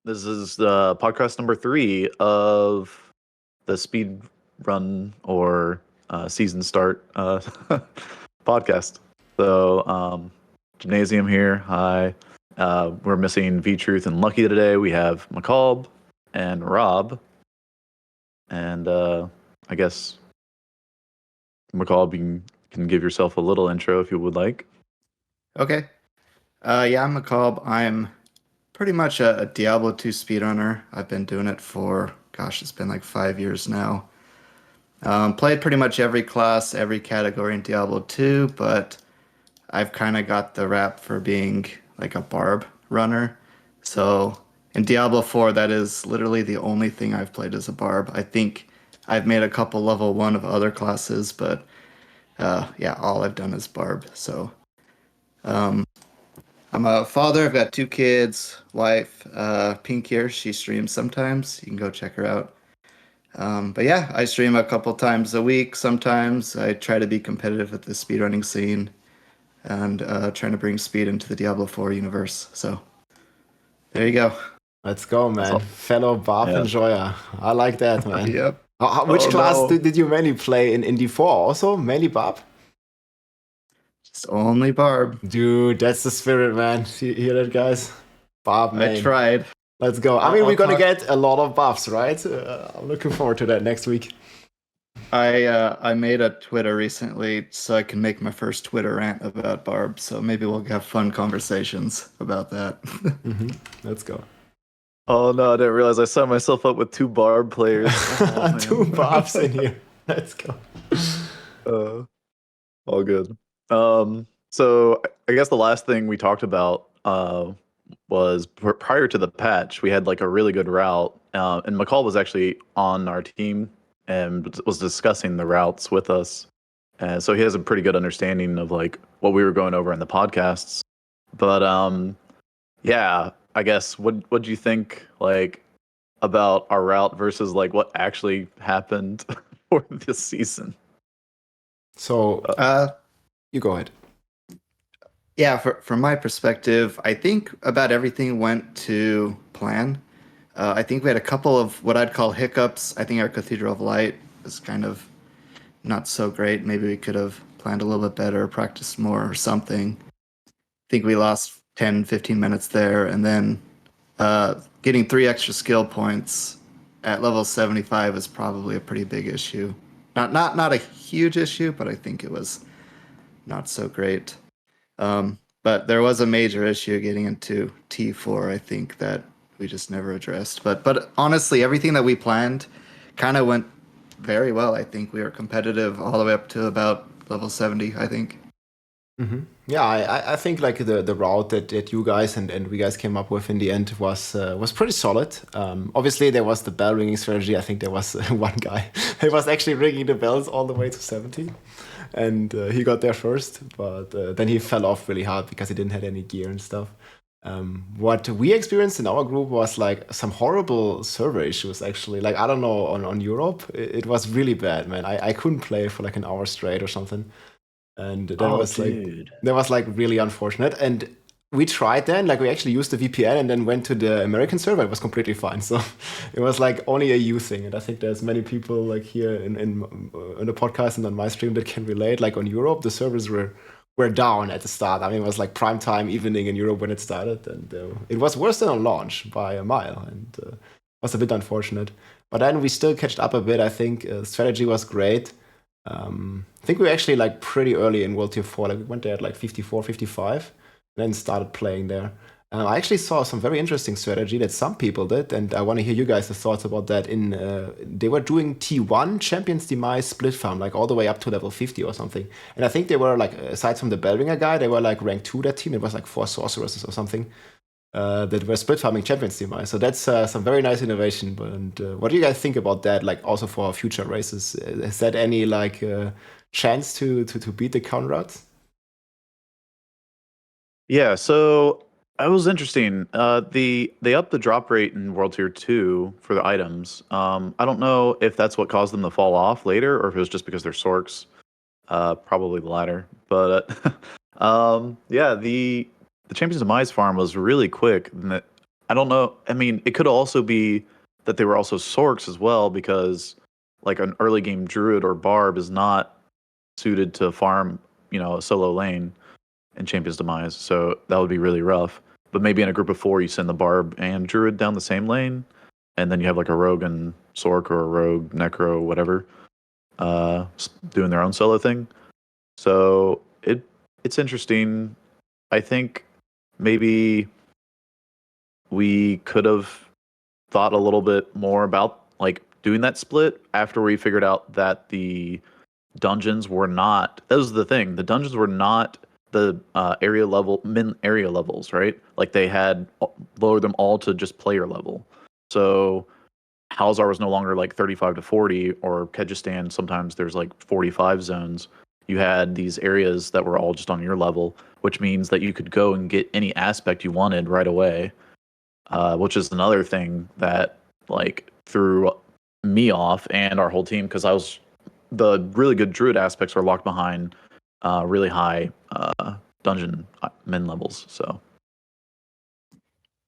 This is podcast number 3 of the Speedrun or season start podcast. So, Gymnasium here. Hi. We're missing V-Truth and Lucky today. We have McCall and Rob. And I guess, McCall, you can give yourself a little intro if you would like. Okay. Yeah, I'm McCall. I'm pretty much a Diablo 2 speedrunner. I've been doing it for, it's been like 5 years now. Played pretty much every class, every category in Diablo 2, but I've kind of got the rap for being like a Barb runner. So in Diablo 4, that is literally the only thing I've played as a Barb. I think I've made a couple level 1 of other classes, but yeah, all I've done is Barb. So I'm a father. I've got 2 kids, wife, Pink here. She streams sometimes. You can go check her out. But yeah, I stream a couple times a week. Sometimes I try to be competitive with the speedrunning scene and trying to bring speed into the Diablo 4 universe. So there you go. Let's go, man. Fellow Barb enjoyer. I like that, man. Yep. Which class did you mainly play in D4? Also, mainly Barb? Just only Barb. Dude, that's the spirit, man. You hear that, guys? Barb, man. I tried. Let's go. I mean, we're going to get a lot of buffs, right? I'm looking forward to that next week. I made a Twitter recently so I can make my first Twitter rant about Barb. So maybe we'll have fun conversations about that. Let's go. Oh no, I didn't realize I signed myself up with 2 Barb players. Oh, 2 Barbs in here. Let's go. All good. So I guess the last thing we talked about was prior to the patch, we had like a really good route, and McCall was actually on our team and was discussing the routes with us, and so he has a pretty good understanding of like what we were going over in the podcasts. But yeah, I guess what do you think like about our route versus like what actually happened for this season? So you go ahead. Yeah, from my perspective, I think about everything went to plan. I think we had a couple of what I'd call hiccups. I think our Cathedral of Light was kind of not so great. Maybe we could have planned a little bit better, practiced more or something. I think we lost 10, 15 minutes there. And then getting 3 extra skill points at level 75 is probably a pretty big issue. Not a huge issue, but I think it was not so great. But there was a major issue getting into T4, I think, that we just never addressed. But honestly, everything that we planned kind of went very well. I think we were competitive all the way up to about level 70, I think. Yeah, I think like the route that you guys and we guys came up with in the end was pretty solid. Obviously, there was the bell ringing strategy. I think there was one guy who was actually ringing the bells all the way to 70. And he got there first, but then he fell off really hard because he didn't have any gear and stuff. What we experienced in our group was like some horrible server issues, actually. Like, I don't know, on Europe, it was really bad, man. I couldn't play for like an hour straight or something. And that was like really unfortunate. And we tried then, like we actually used the VPN and then went to the American server. It was completely fine. So it was like only a EU thing. And I think there's many people like here in the podcast and on my stream that can relate. Like on Europe, the servers were down at the start. I mean, it was like prime time evening in Europe when it started. And it was worse than on launch by a mile. And it was a bit unfortunate. But then we still catched up a bit. I think strategy was great. I think we were actually like pretty early in World Tier 4. Like we went there at like 54, 55. Then started playing there. I actually saw some very interesting strategy that some people did, and I want to hear you guys' thoughts about that. They were doing T1 Champions Demise split farm, like all the way up to level 50 or something. And I think they were like, aside from the Bellringer guy, they were like rank 2, that team. It was like 4 sorceresses or something that were split farming Champions Demise. So that's some very nice innovation. And what do you guys think about that, like also for future races? Is that any like chance to beat the counter routes? Yeah, so it was interesting. They upped the drop rate in World Tier 2 for the items. I don't know if that's what caused them to fall off later, or if it was just because they're Sorks. Probably the latter. But yeah, the Champions Demise farm was really quick. I don't know. I mean, it could also be that they were also Sorks as well, because like an early game Druid or Barb is not suited to farm, a solo lane in Champion's Demise. So that would be really rough. But maybe in a group of 4, you send the Barb and Druid down the same lane, and then you have like a Rogue and Sork or a Rogue Necro, whatever, doing their own solo thing. So it's interesting. I think maybe we could have thought a little bit more about like doing that split after we figured out that the dungeons were not. That was the thing. The dungeons were not the min area levels, right? Like they had lowered them all to just player level. So Halzar was no longer like 35 to 40, or Kyrgyzstan, sometimes there's like 45 zones. You had these areas that were all just on your level, which means that you could go and get any aspect you wanted right away, which is another thing that like threw me off and our whole team, because the really good Druid aspects are locked behind really high dungeon min levels. So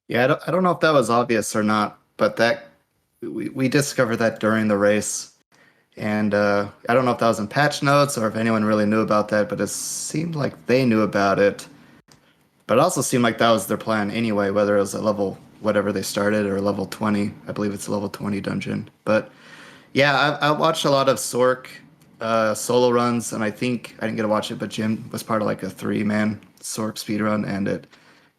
Yeah, I don't know if that was obvious or not, but that we discovered that during the race. And I don't know if that was in patch notes or if anyone really knew about that, but it seemed like they knew about it. But it also seemed like that was their plan anyway, whether it was at level whatever they started or level 20. I believe it's a level 20 dungeon. But yeah, I watched a lot of Sork solo runs, and I think I didn't get to watch it, but Jim was part of like a 3-man Sork speedrun, and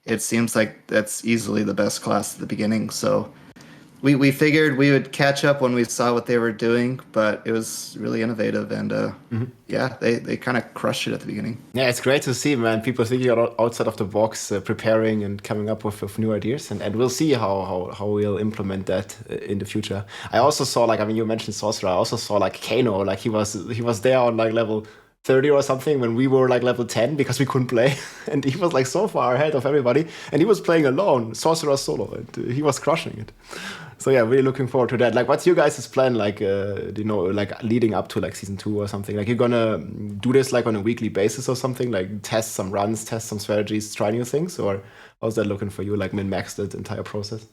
it seems like that's easily the best class at the beginning. So we figured we would catch up when we saw what they were doing, but it was really innovative, and yeah, they kind of crushed it at the beginning. Yeah, it's great to see, man. People thinking outside of the box, preparing and coming up with new ideas, and we'll see how we'll implement that in the future. I also saw, like, I mean, you mentioned Sorcerer. I also saw like Kano, like he was there on like level 30 or something when we were like level 10 because we couldn't play, and he was like so far ahead of everybody, and he was playing alone, Sorcerer solo, and he was crushing it. So yeah, really looking forward to that. Like, what's your guys' plan? Like, like leading up to like season 2 or something? Like, you're gonna do this like on a weekly basis or something? Like, test some runs, test some strategies, try new things, or how's that looking for you? Like, min-max the entire process?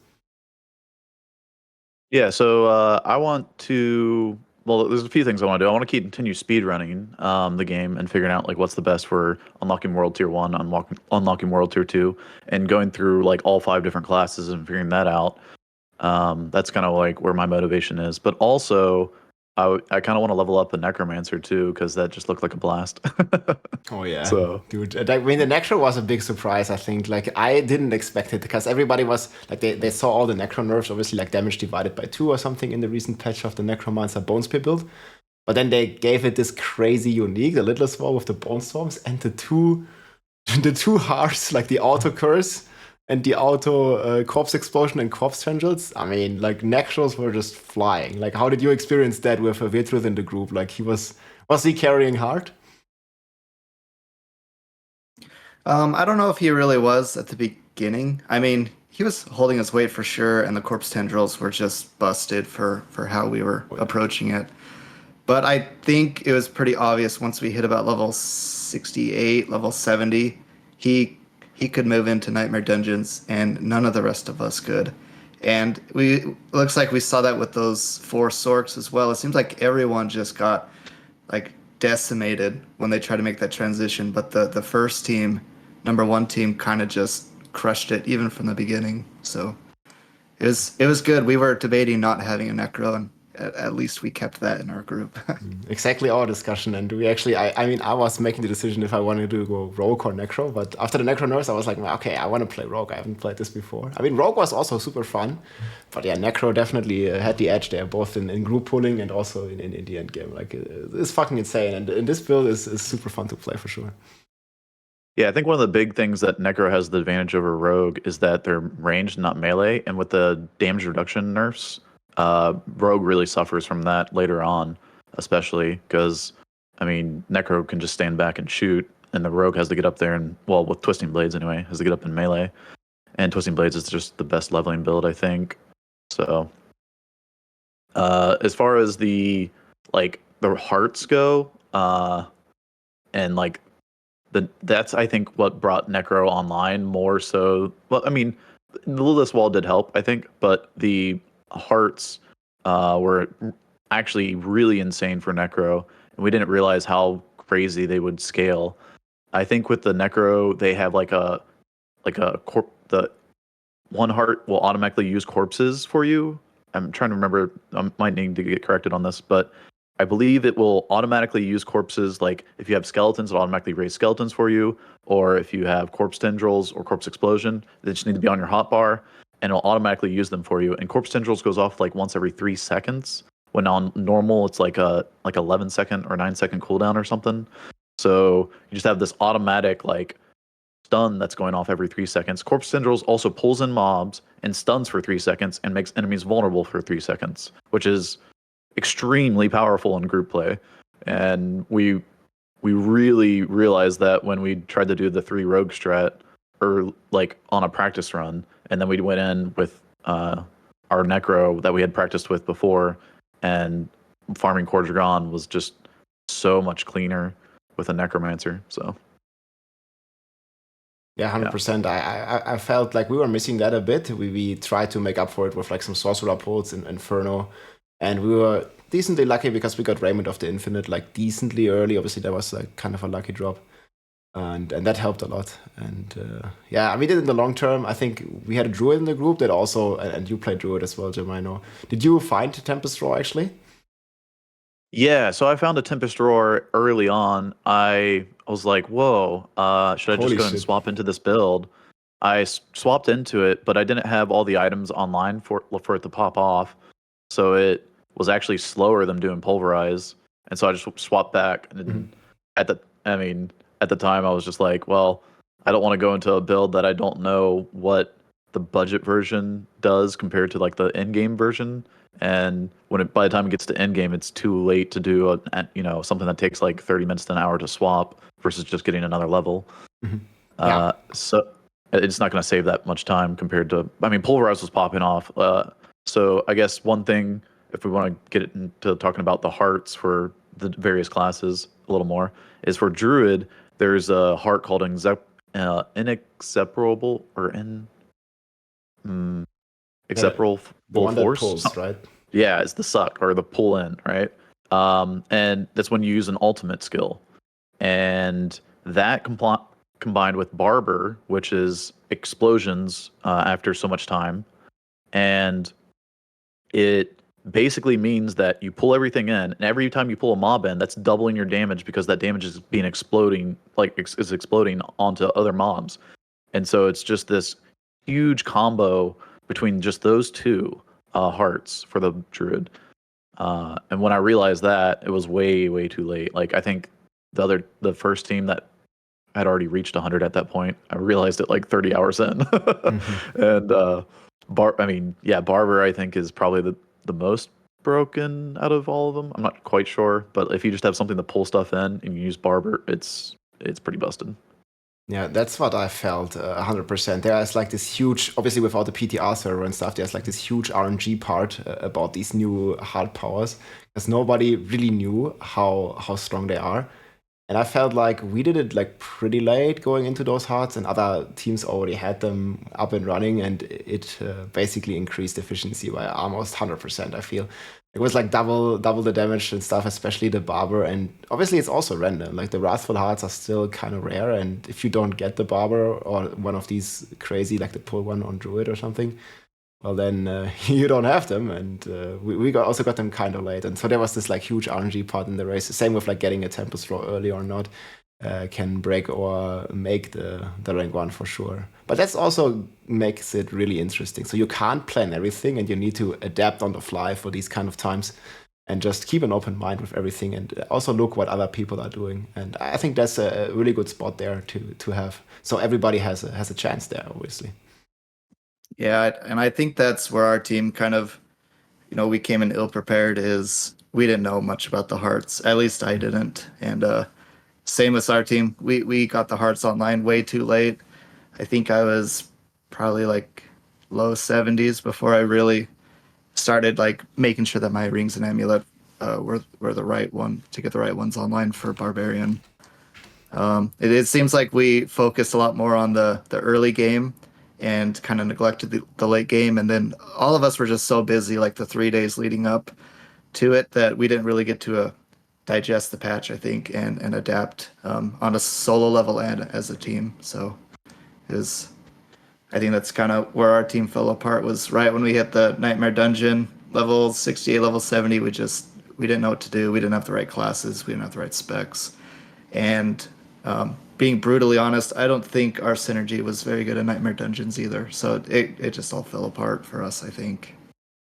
yeah, so I want to. Well, there's a few things I want to do. I want to continue speedrunning the game and figuring out like what's the best for unlocking World Tier 1, unlocking World Tier 2, and going through like all 5 different classes and figuring that out. That's kind of like where my motivation is. But also, I kind of want to level up the Necromancer too, because that just looked like a blast. Oh yeah, So dude. I mean, the Necro was a big surprise. I think. Like, I didn't expect it because everybody was like, they saw all the Necro nerfs, obviously like damage divided by 2 or something in the recent patch of the Necromancer Bone Spear build. But then they gave it this crazy unique, the Little Wall with the Bone Storms and the two hearts, like the auto curse and the auto corpse explosion and corpse tendrils. I mean, like Necros were just flying. Like, how did you experience that with Virtuth in the group? Like, was he carrying hard? I don't know if he really was at the beginning. I mean, he was holding his weight for sure, and the corpse tendrils were just busted for how we were approaching it. But I think it was pretty obvious once we hit about level 68, level 70, he could move into Nightmare Dungeons, and none of the rest of us could. And looks like we saw that with those 4 Sorks as well. It seems like everyone just got like decimated when they tried to make that transition. But the first team, number 1 team, kind of just crushed it even from the beginning. So it was good. We were debating not having a Necro, and at least we kept that in our group. Exactly our discussion. And we actually, I mean, I was making the decision if I wanted to go Rogue or Necro. But after the Necro nerfs, I was like, okay, I want to play Rogue. I haven't played this before. I mean, Rogue was also super fun. But yeah, Necro definitely had the edge there, both in group pulling and also in the end game. Like, it's fucking insane. And this build is super fun to play for sure. yeah, I think one of the big things that Necro has the advantage over Rogue is that they're ranged, not melee, and with the damage reduction nerfs, Rogue really suffers from that later on, especially because, I mean, Necro can just stand back and shoot, and the Rogue has to get up there and, well, with Twisting Blades anyway, has to get up in melee. And Twisting Blades is just the best leveling build, I think. So, as far as the hearts go, and like that's I think what brought Necro online more so. Well, I mean, the Lilith's Wall did help, I think, but the hearts were actually really insane for Necro, and we didn't realize how crazy they would scale. I think with the Necro, they have like a the one heart will automatically use corpses for you. I'm trying to remember. I might need to get corrected on this, but I believe it will automatically use corpses. Like if you have skeletons, it'll automatically raise skeletons for you. Or if you have corpse tendrils or corpse explosion, they just need to be on your hotbar, and it'll automatically use them for you. And corpse tendrils goes off like once every 3 seconds. When on normal, it's like 11-second or 9-second cooldown or something. So you just have this automatic like stun that's going off every 3 seconds. Corpse Tendrils also pulls in mobs and stuns for 3 seconds and makes enemies vulnerable for 3 seconds, which is extremely powerful in group play. And we really realized that when we tried to do the 3 rogue strat, or like on a practice run, and then we went in with our Necro that we had practiced with before, and farming Core Dragon was just so much cleaner with a Necromancer. So yeah, 100%. I felt like we were missing that a bit. We tried to make up for it with like some Sorcerer pulls in Inferno, and we were decently lucky because we got Raiment of the Infinite like decently early. Obviously, that was like kind of a lucky drop, and that helped a lot. And yeah, we did in the long term. I think we had a Druid in the group that also, and you played Druid as well, Jim, I know. Did you find Tempest Roar actually? yeah, so I found a Tempest Roar early on. I was like, whoa, should I just Holy go and shit. swap into this build? I swapped into it, but I didn't have all the items online for it to pop off. So it was actually slower than doing Pulverize. And so I just swapped back. And at the time, I was just like, well, I don't want to go into a build that I don't know what the budget version does compared to like the in-game version. And by the time it gets to end game, it's too late to do something that takes like 30 minutes to an hour to swap versus just getting another level. Mhm. Yeah. So it's not going to save that much time compared to. I mean, Pulverize was popping off. So I guess one thing, if we want to get into talking about the hearts for the various classes a little more, is for Druid. There's a heart called inexeparable or exeparable The one that force. pulls, right? Yeah, it's the suck or the pull in, right? And that's when you use an ultimate skill. And that combined with Barber, which is explosions after so much time. And it basically means that you pull everything in, and every time you pull a mob in, that's doubling your damage because that damage is being exploding onto other mobs. And so it's just this huge combo between just those two hearts for the Druid. And when I realized that, it was way, way too late. Like I think the first team that had already reached 100 at that point, I realized it like 30 hours in. And Barber I think is probably the most broken out of all of them. I'm not quite sure, but if you just have something to pull stuff in and you use Barber, it's pretty busted. Yeah, that's what I felt 100%. There is like this huge, obviously without the PTR server and stuff, there's like this huge RNG part about these new hard powers because nobody really knew how strong they are. And I felt like we did it like pretty late going into those hearts, and other teams already had them up and running, and it basically increased efficiency by almost 100%. I feel it was like double the damage and stuff, especially the Barber. And obviously, it's also random. Like the Wrathful Hearts are still kind of rare, and if you don't get the Barber or one of these crazy, like the pull one on Druid or something, well then you don't have them, and we also got them kind of late, and so there was this like huge RNG part in the race. Same with like getting a Tempest Roar early or not can break or make the rank 1 for sure. But that's also makes it really interesting. So you can't plan everything, and you need to adapt on the fly for these kind of times, and just keep an open mind with everything, and also look what other people are doing. And I think that's a really good spot there to have. So everybody has a chance there, obviously. Yeah, and I think that's where our team kind of, we came in ill prepared. Is we didn't know much about the hearts. At least I didn't. And same as our team, we got the hearts online way too late. I think I was probably like low 70s before I really started like making sure that my rings and amulet were the right one to get the right ones online for Barbarian. It seems like we focused a lot more on the early game and kind of neglected the late game. And then all of us were just so busy, like the 3 days leading up to it, that we didn't really get to digest the patch, I think, and adapt on a solo level and as a team. So I think that's kind of where our team fell apart, was right when we hit the Nightmare Dungeon level 68, level 70. We didn't know what to do. We didn't have the right classes. We didn't have the right specs. And being brutally honest, I don't think our synergy was very good in Nightmare Dungeons either. So it just all fell apart for us, I think.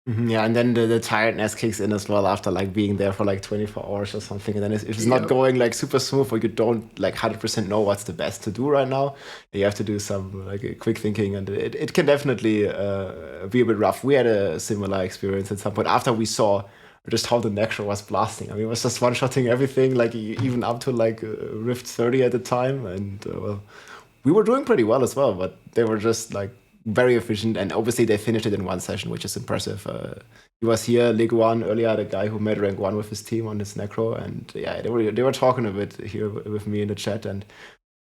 Yeah, and then the tiredness kicks in as well after like being there for like 24 hours or something. And then if it's not going like super smooth, or you don't like 100% know what's the best to do right now, you have to do some like quick thinking, and it can definitely be a bit rough. We had a similar experience at some point after we saw just how the Necro was blasting. I mean, it was just one-shotting everything, like even up to like Rift 30 at the time. And well, we were doing pretty well as well, but they were just like very efficient, and obviously they finished it in one session, which is impressive. He was here, League One earlier, the guy who made rank 1 with his team on his Necro, and yeah, they were talking a bit here with me in the chat, and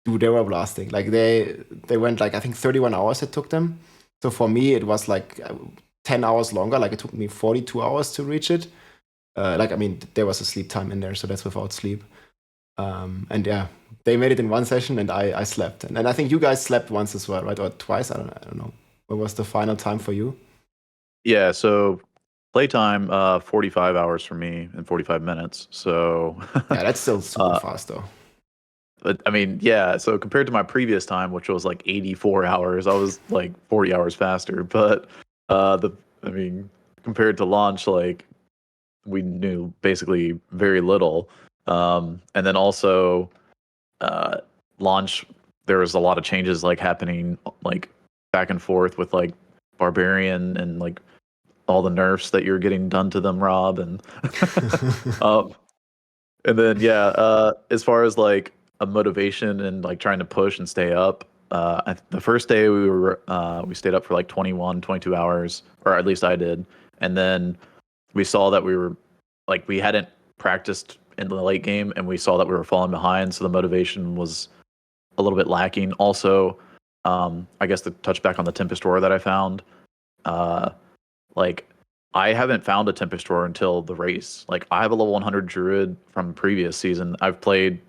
dude, they were blasting. Like they went like, I think 31 hours it took them. So for me, it was like 10 hours longer. Like it took me 42 hours to reach it. Like, I mean, there was a sleep time in there, so that's without sleep. And yeah, they made it in one session, and I slept. And I think you guys slept once as well, right? Or twice? I don't know. What was the final time for you? Yeah, so playtime, 45 hours for me and 45 minutes. So yeah, that's still super fast though. But I mean, yeah, so compared to my previous time, which was like 84 hours, I was like 40 hours faster. But I mean, compared to launch, like we knew basically very little. And then also launch, there was a lot of changes like happening like back and forth with like Barbarian and like all the nerfs that you're getting done to them, Rob, and and then yeah, as far as like a motivation and like trying to push and stay up, the first day we stayed up for like 21, 22 hours, or at least I did, and then we saw that we hadn't practiced in the late game, and we saw that we were falling behind, so the motivation was a little bit lacking. Also, I guess to touch back on the Tempest Roar that I found, like I haven't found a Tempest Roar until the race. Like I have a level 100 Druid from previous season. I've played,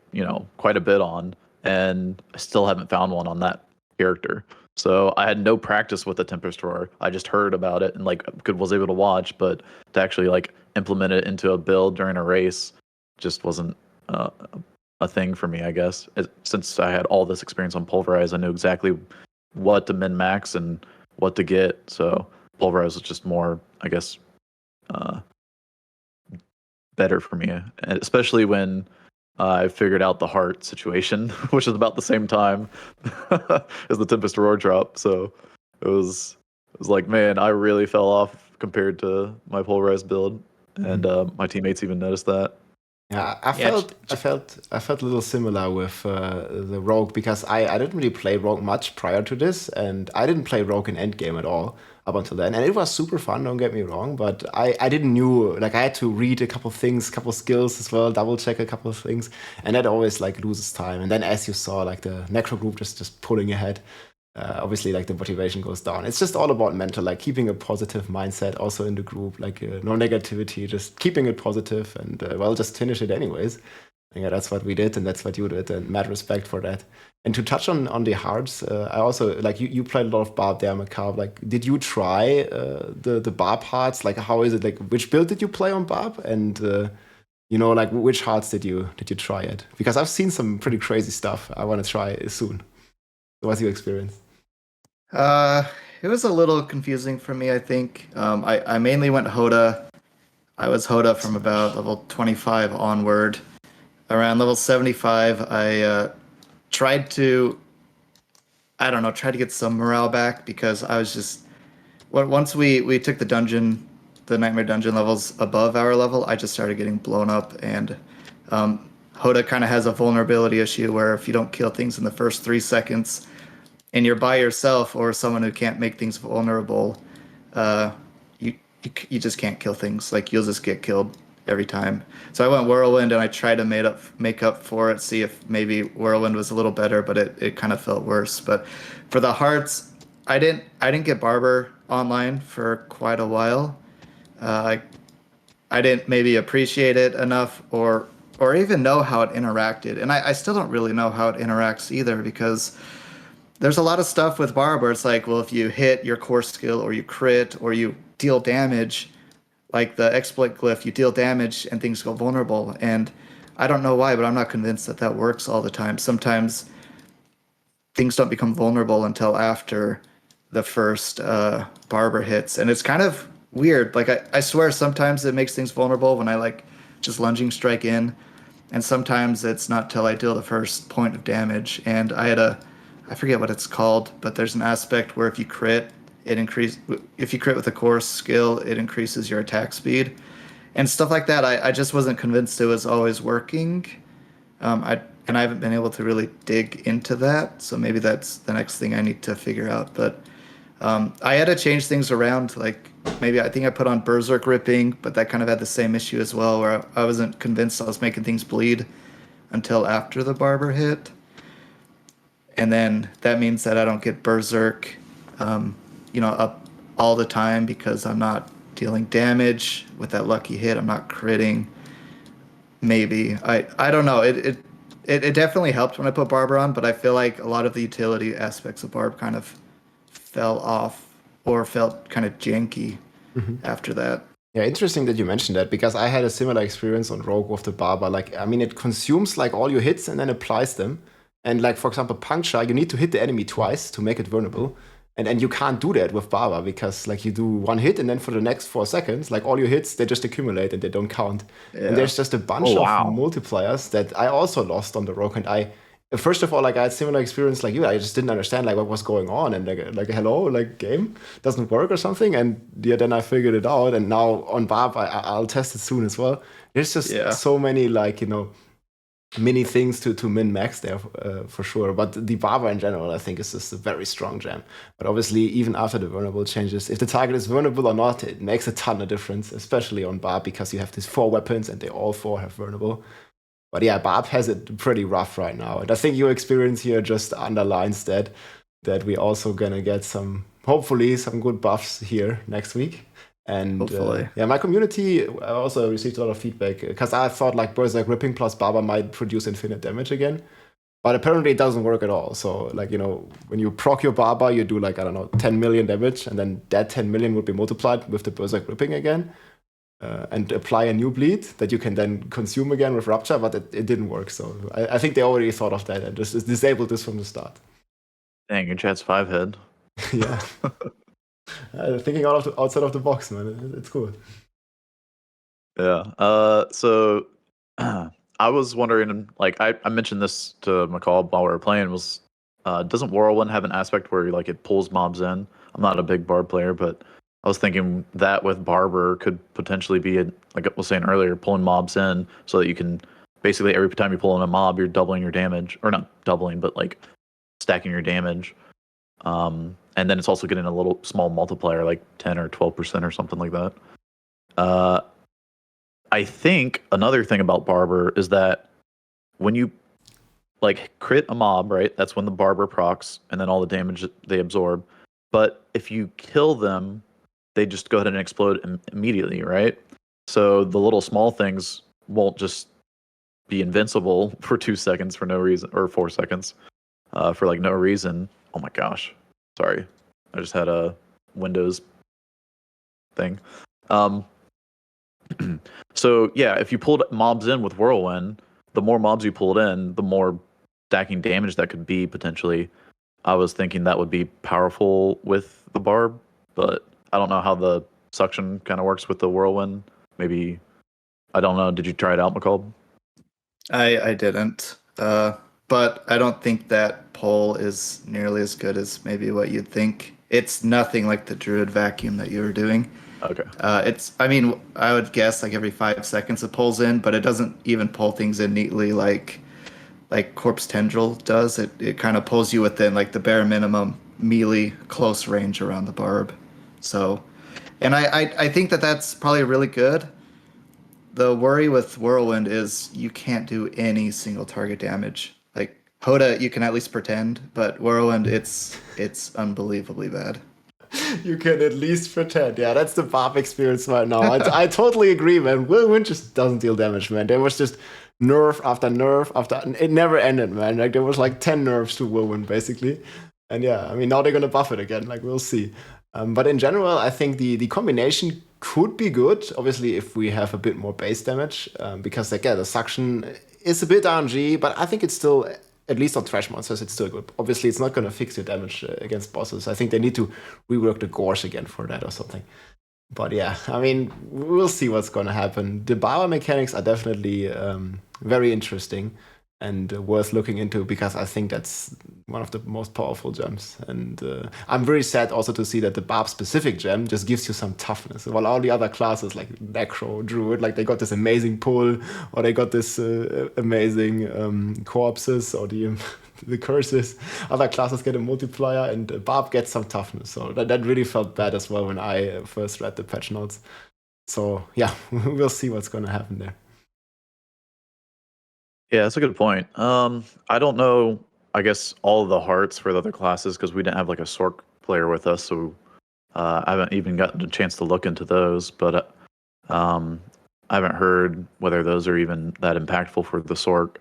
quite a bit on, and I still haven't found one on that character. So I had no practice with the Tempest Roar. I just heard about it and like was able to watch, but to actually like implement it into a build during a race just wasn't a thing for me, I guess. Since I had all this experience on Pulverize, I knew exactly what to min max and what to get. So Pulverize was just more, I guess, better for me, especially when I figured out the heart situation, which is about the same time as the Tempest Roar drop. So it was like, man, I really fell off compared to my Pulverize build, and my teammates even noticed that. Yeah, I felt a little similar with the Rogue, because I didn't really play Rogue much prior to this, and I didn't play Rogue in endgame at all up until then, and it was super fun, don't get me wrong, but I didn't knew, like I had to read a couple things, couple skills as well, double check a couple of things, and that always like loses time. And then as you saw, like the Necro group just pulling ahead, obviously like the motivation goes down. It's just all about mental, like keeping a positive mindset also in the group, like no negativity, just keeping it positive, and well, just finish it anyways. And yeah, that's what we did, and that's what you did, and mad respect for that. And to touch on the hearts, I also like you played a lot of Barb there, Macabre. Like, did you try the Barb hearts? Like, how is it? Like, which build did you play on Barb? And like which hearts did you try it? Because I've seen some pretty crazy stuff. I want to try it soon. What's your experience? It was a little confusing for me, I think. I mainly went Hoda. I was Hoda from about level 25 onward. Around level 75, I tried to get some morale back, because I was just... Once we took the Nightmare Dungeon levels above our level, I just started getting blown up, and Hoda kind of has a vulnerability issue where if you don't kill things in the first 3 seconds, and you're by yourself or someone who can't make things vulnerable, you just can't kill things. Like, you'll just get killed every time. So I went Whirlwind, and I tried to make up for it, see if maybe Whirlwind was a little better, but it kind of felt worse. But for the hearts, I didn't get Barber online for quite a while. I didn't maybe appreciate it enough or even know how it interacted. And I still don't really know how it interacts either because there's a lot of stuff with Barb where it's like, well, if you hit your core skill or you crit or you deal damage, like the exploit glyph, you deal damage and things go vulnerable. And I don't know why, but I'm not convinced that that works all the time. Sometimes things don't become vulnerable until after the first Barber hits. And it's kind of weird. Like, I swear sometimes it makes things vulnerable when I like just lunging strike in. And sometimes it's not till I deal the first point of damage. And I forget what it's called, but there's an aspect where if you crit, if you crit with a core skill, it increases your attack speed. And stuff like that, I just wasn't convinced it was always working. I haven't been able to really dig into that, so maybe that's the next thing I need to figure out. But I had to change things around. Like maybe I think I put on Berserk Ripping, but that kind of had the same issue as well, where I wasn't convinced I was making things bleed until after the Barber hit, and then that means that I don't get Berserk, up all the time because I'm not dealing damage with that lucky hit. I'm not critting. Maybe I don't know. It definitely helped when I put Barber on, but I feel like a lot of the utility aspects of Barb kind of fell off or felt kind of janky after that. Yeah, interesting that you mentioned that because I had a similar experience on Rogue with the Barber. Like, I mean, it consumes like all your hits and then applies them. And like, for example, Puncture, you need to hit the enemy twice to make it vulnerable. And you can't do that with Barber because like you do one hit and then for the next 4 seconds, like all your hits, they just accumulate and they don't count. Yeah. And there's just a bunch of multipliers that I also lost on the Rogue. And first of all, like I had similar experience like you. I just didn't understand like what was going on and like hello, like game doesn't work or something. And yeah, then I figured it out. And now on Barb, I'll test it soon as well. There's just so many like many things to min max there for sure. But the Barber in general, I think, is just a very strong gem. But obviously, even after the vulnerable changes, if the target is vulnerable or not, it makes a ton of difference, especially on Barb because you have these 4 weapons and they all 4 have vulnerable. But yeah, Barb has it pretty rough right now. And I think your experience here just underlines that we also gonna get hopefully some good buffs here next week. And my community also received a lot of feedback because I thought like Berserk Ripping plus Barber might produce infinite damage again. But apparently it doesn't work at all. So like, when you proc your Barber, you do like, I don't know, 10 million damage. And then that 10 million would be multiplied with the Berserk Ripping again. And apply a new bleed that you can then consume again with Rupture, but it didn't work. So I think they already thought of that and just disabled this from the start. Dang, your chat's 5-head. Yeah. Thinking outside of the box, man. It's cool. Yeah. So I was wondering, like, I mentioned this to McCall while we were playing, was doesn't Whirlwind have an aspect where like it pulls mobs in? I'm not a big Barb player, but I was thinking that with Barber could potentially be, like I was saying earlier, pulling mobs in so that you can basically every time you pull in a mob, you're doubling your damage, or not doubling, but like stacking your damage. And then it's also getting a little small multiplier, like 10 or 12% or something like that. I think another thing about Barber is that when you like crit a mob, right? That's when the Barber procs and then all the damage they absorb. But if you kill them, they just go ahead and explode immediately, right? So the little small things won't just be invincible for 2 seconds for no reason, or 4 seconds for like no reason. Oh my gosh. Sorry. I just had a Windows thing. So yeah, if you pulled mobs in with Whirlwind, the more mobs you pulled in, the more stacking damage that could be potentially. I was thinking that would be powerful with the Barb, but I don't know how the suction kind of works with the Whirlwind. Maybe, I don't know. Did you try it out, McCall? I didn't. But I don't think that pull is nearly as good as maybe what you'd think. It's nothing like the Druid vacuum that you were doing. Okay. I would guess like every 5 seconds it pulls in, but it doesn't even pull things in neatly like Corpse Tendril does. It kind of pulls you within like the bare minimum melee close range around the Barb. So, and I think that's probably really good. The worry with Whirlwind is you can't do any single target damage. Like Hoda, you can at least pretend, but Whirlwind, it's unbelievably bad. You can at least pretend. Yeah, that's the Barb experience right now. I totally agree, man. Whirlwind just doesn't deal damage, man. There was just nerf after nerf after. It never ended, man. Like there was like 10 nerfs to Whirlwind, basically. And yeah, I mean, now they're gonna buff it again. Like we'll see. But in general, I think the combination could be good. Obviously, if we have a bit more base damage, because like yeah, the suction is a bit RNG, but I think it's still, at least on trash monsters, it's still good. Obviously, it's not gonna fix your damage against bosses. I think they need to rework the gores again for that or something. But yeah, I mean, we'll see what's gonna happen. The Barber mechanics are definitely very interesting and worth looking into, because I think that's one of the most powerful gems. And I'm very sad also to see that the Barb specific gem just gives you some toughness, while all the other classes like Necro, Druid, like they got this amazing pull, or they got this amazing corpses, or the curses. Other classes get a multiplier, and Barb gets some toughness. So that really felt bad as well when I first read the patch notes. So yeah, we'll see what's gonna happen there. Yeah, that's a good point. I don't know, I guess, all of the hearts for the other classes because we didn't have like a Sork player with us, so I haven't even gotten a chance to look into those. But I haven't heard whether those are even that impactful for the Sork.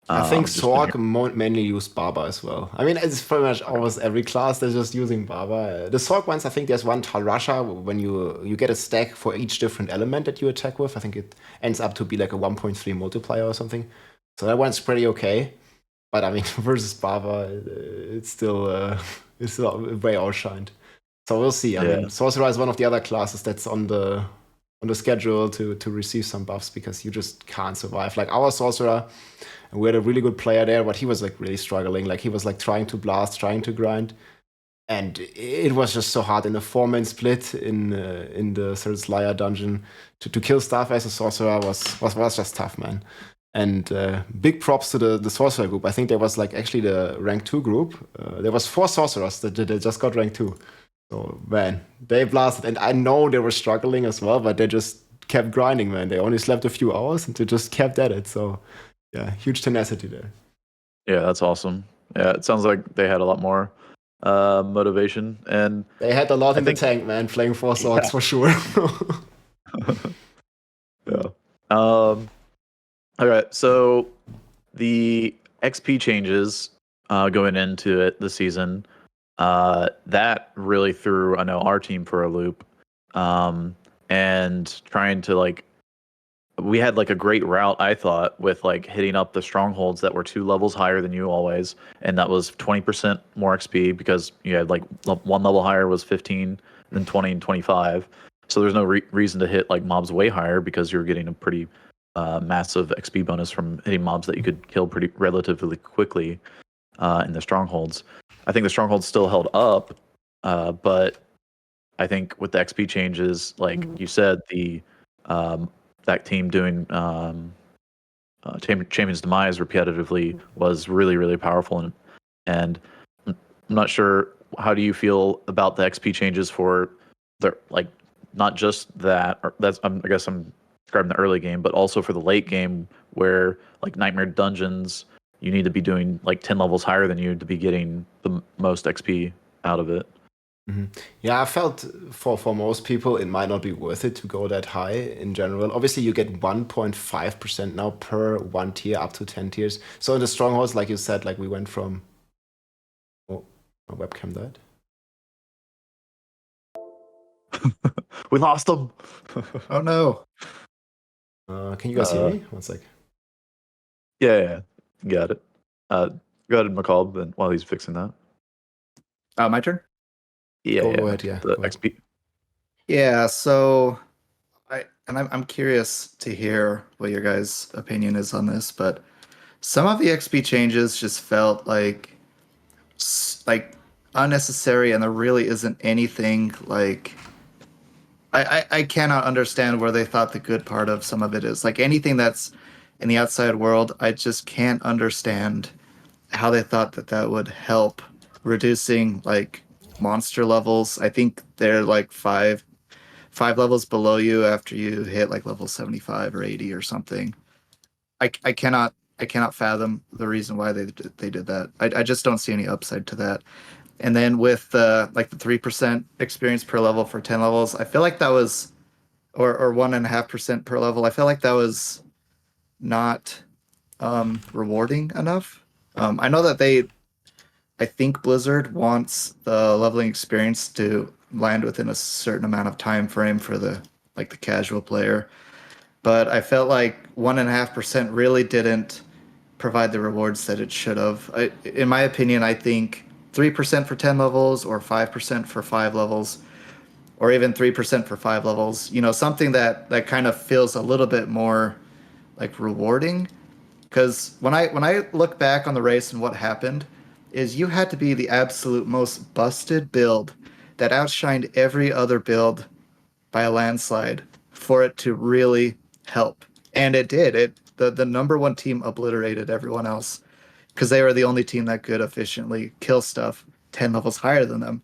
I think I've just been Sork mainly use Barber as well. I mean, it's pretty much almost every class that's just using Barber. The Sork ones, I think there's one Talrasha when you get a stack for each different element that you attack with. I think it ends up to be like a 1.3 multiplier or something. So that one's pretty okay. But I mean, versus Barber, it's still way outshined. So we'll see. I mean, Sorcerer is one of the other classes that's on the schedule to receive some buffs, because you just can't survive. Like our Sorcerer, we had a really good player there, but he was like really struggling. Like he was like trying to blast, trying to grind, and it was just so hard in the 4-man split in the Sarats Lair dungeon to kill stuff as a Sorcerer was just tough, man. And big props to the Sorcerer group. I think there was like actually the rank 2 group. There was 4 Sorcerers that just got rank 2. So man, they blasted, and I know they were struggling as well, but they just kept grinding, man. They only slept a few hours and they just kept at it. So yeah, huge tenacity there. Yeah, that's awesome. Yeah, it sounds like they had a lot more motivation, and they had a lot in the tank, man. Playing 4 swords for sure. Yeah. All right, so the XP changes going into it this season, that really threw, I know, our team for a loop, and trying to like, we had like a great route, I thought, with like hitting up the strongholds that were 2 levels higher than you always, and that was 20% more XP because you had like 1 level higher was 15, then 20 and 25. So there's no reason to hit like mobs way higher because you're getting a pretty massive XP bonus from hitting mobs that you could kill pretty relatively quickly in the strongholds. I think the strongholds still held up, but I think with the XP changes, like you said, the that team doing Champion's Demise repetitively was really, really powerful, and I'm not sure, how do you feel about the XP changes for the, like, not just that, or that's, I guess I'm describing the early game, but also for the late game where like Nightmare Dungeons, you need to be doing like 10 levels higher than you to be getting the most XP out of it. Mm-hmm. Yeah, I felt for most people it might not be worth it to go that high in general. Obviously, you get 1.5% now per 1 tier up to 10 tiers. So in the strongholds, like you said, like we went from... Oh, my webcam died. We lost them. Oh no. Can you guys hear me? One sec. Yeah, got it. Go ahead, McCall, and while he's fixing that. My turn? Yeah, go ahead, yeah. The XP. Yeah, so I'm curious to hear what your guys' opinion is on this, but some of the XP changes just felt like unnecessary, and there really isn't anything like I cannot understand where they thought the good part of some of it is. Like anything that's in the outside world, I just can't understand how they thought that would help reducing like monster levels. I think they're like five levels below you after you hit like level 75 or 80 or something. I cannot cannot fathom the reason why they did that. I just don't see any upside to that. And then with like the 3% experience per level for 10 levels, I feel like that was, or 1.5% per level. I feel like that was not rewarding enough. I know that I think Blizzard wants the leveling experience to land within a certain amount of time frame for the casual player, but I felt like 1.5% really didn't provide the rewards that it should have. In my opinion, I think 3% for 10 levels or 5% for 5 levels or even 3% for 5 levels, something that kind of feels a little bit more like rewarding. Because when I look back on the race and what happened, is you had to be the absolute most busted build that outshined every other build by a landslide for it to really help. And it did. The number one team obliterated everyone else because they were the only team that could efficiently kill stuff 10 levels higher than them.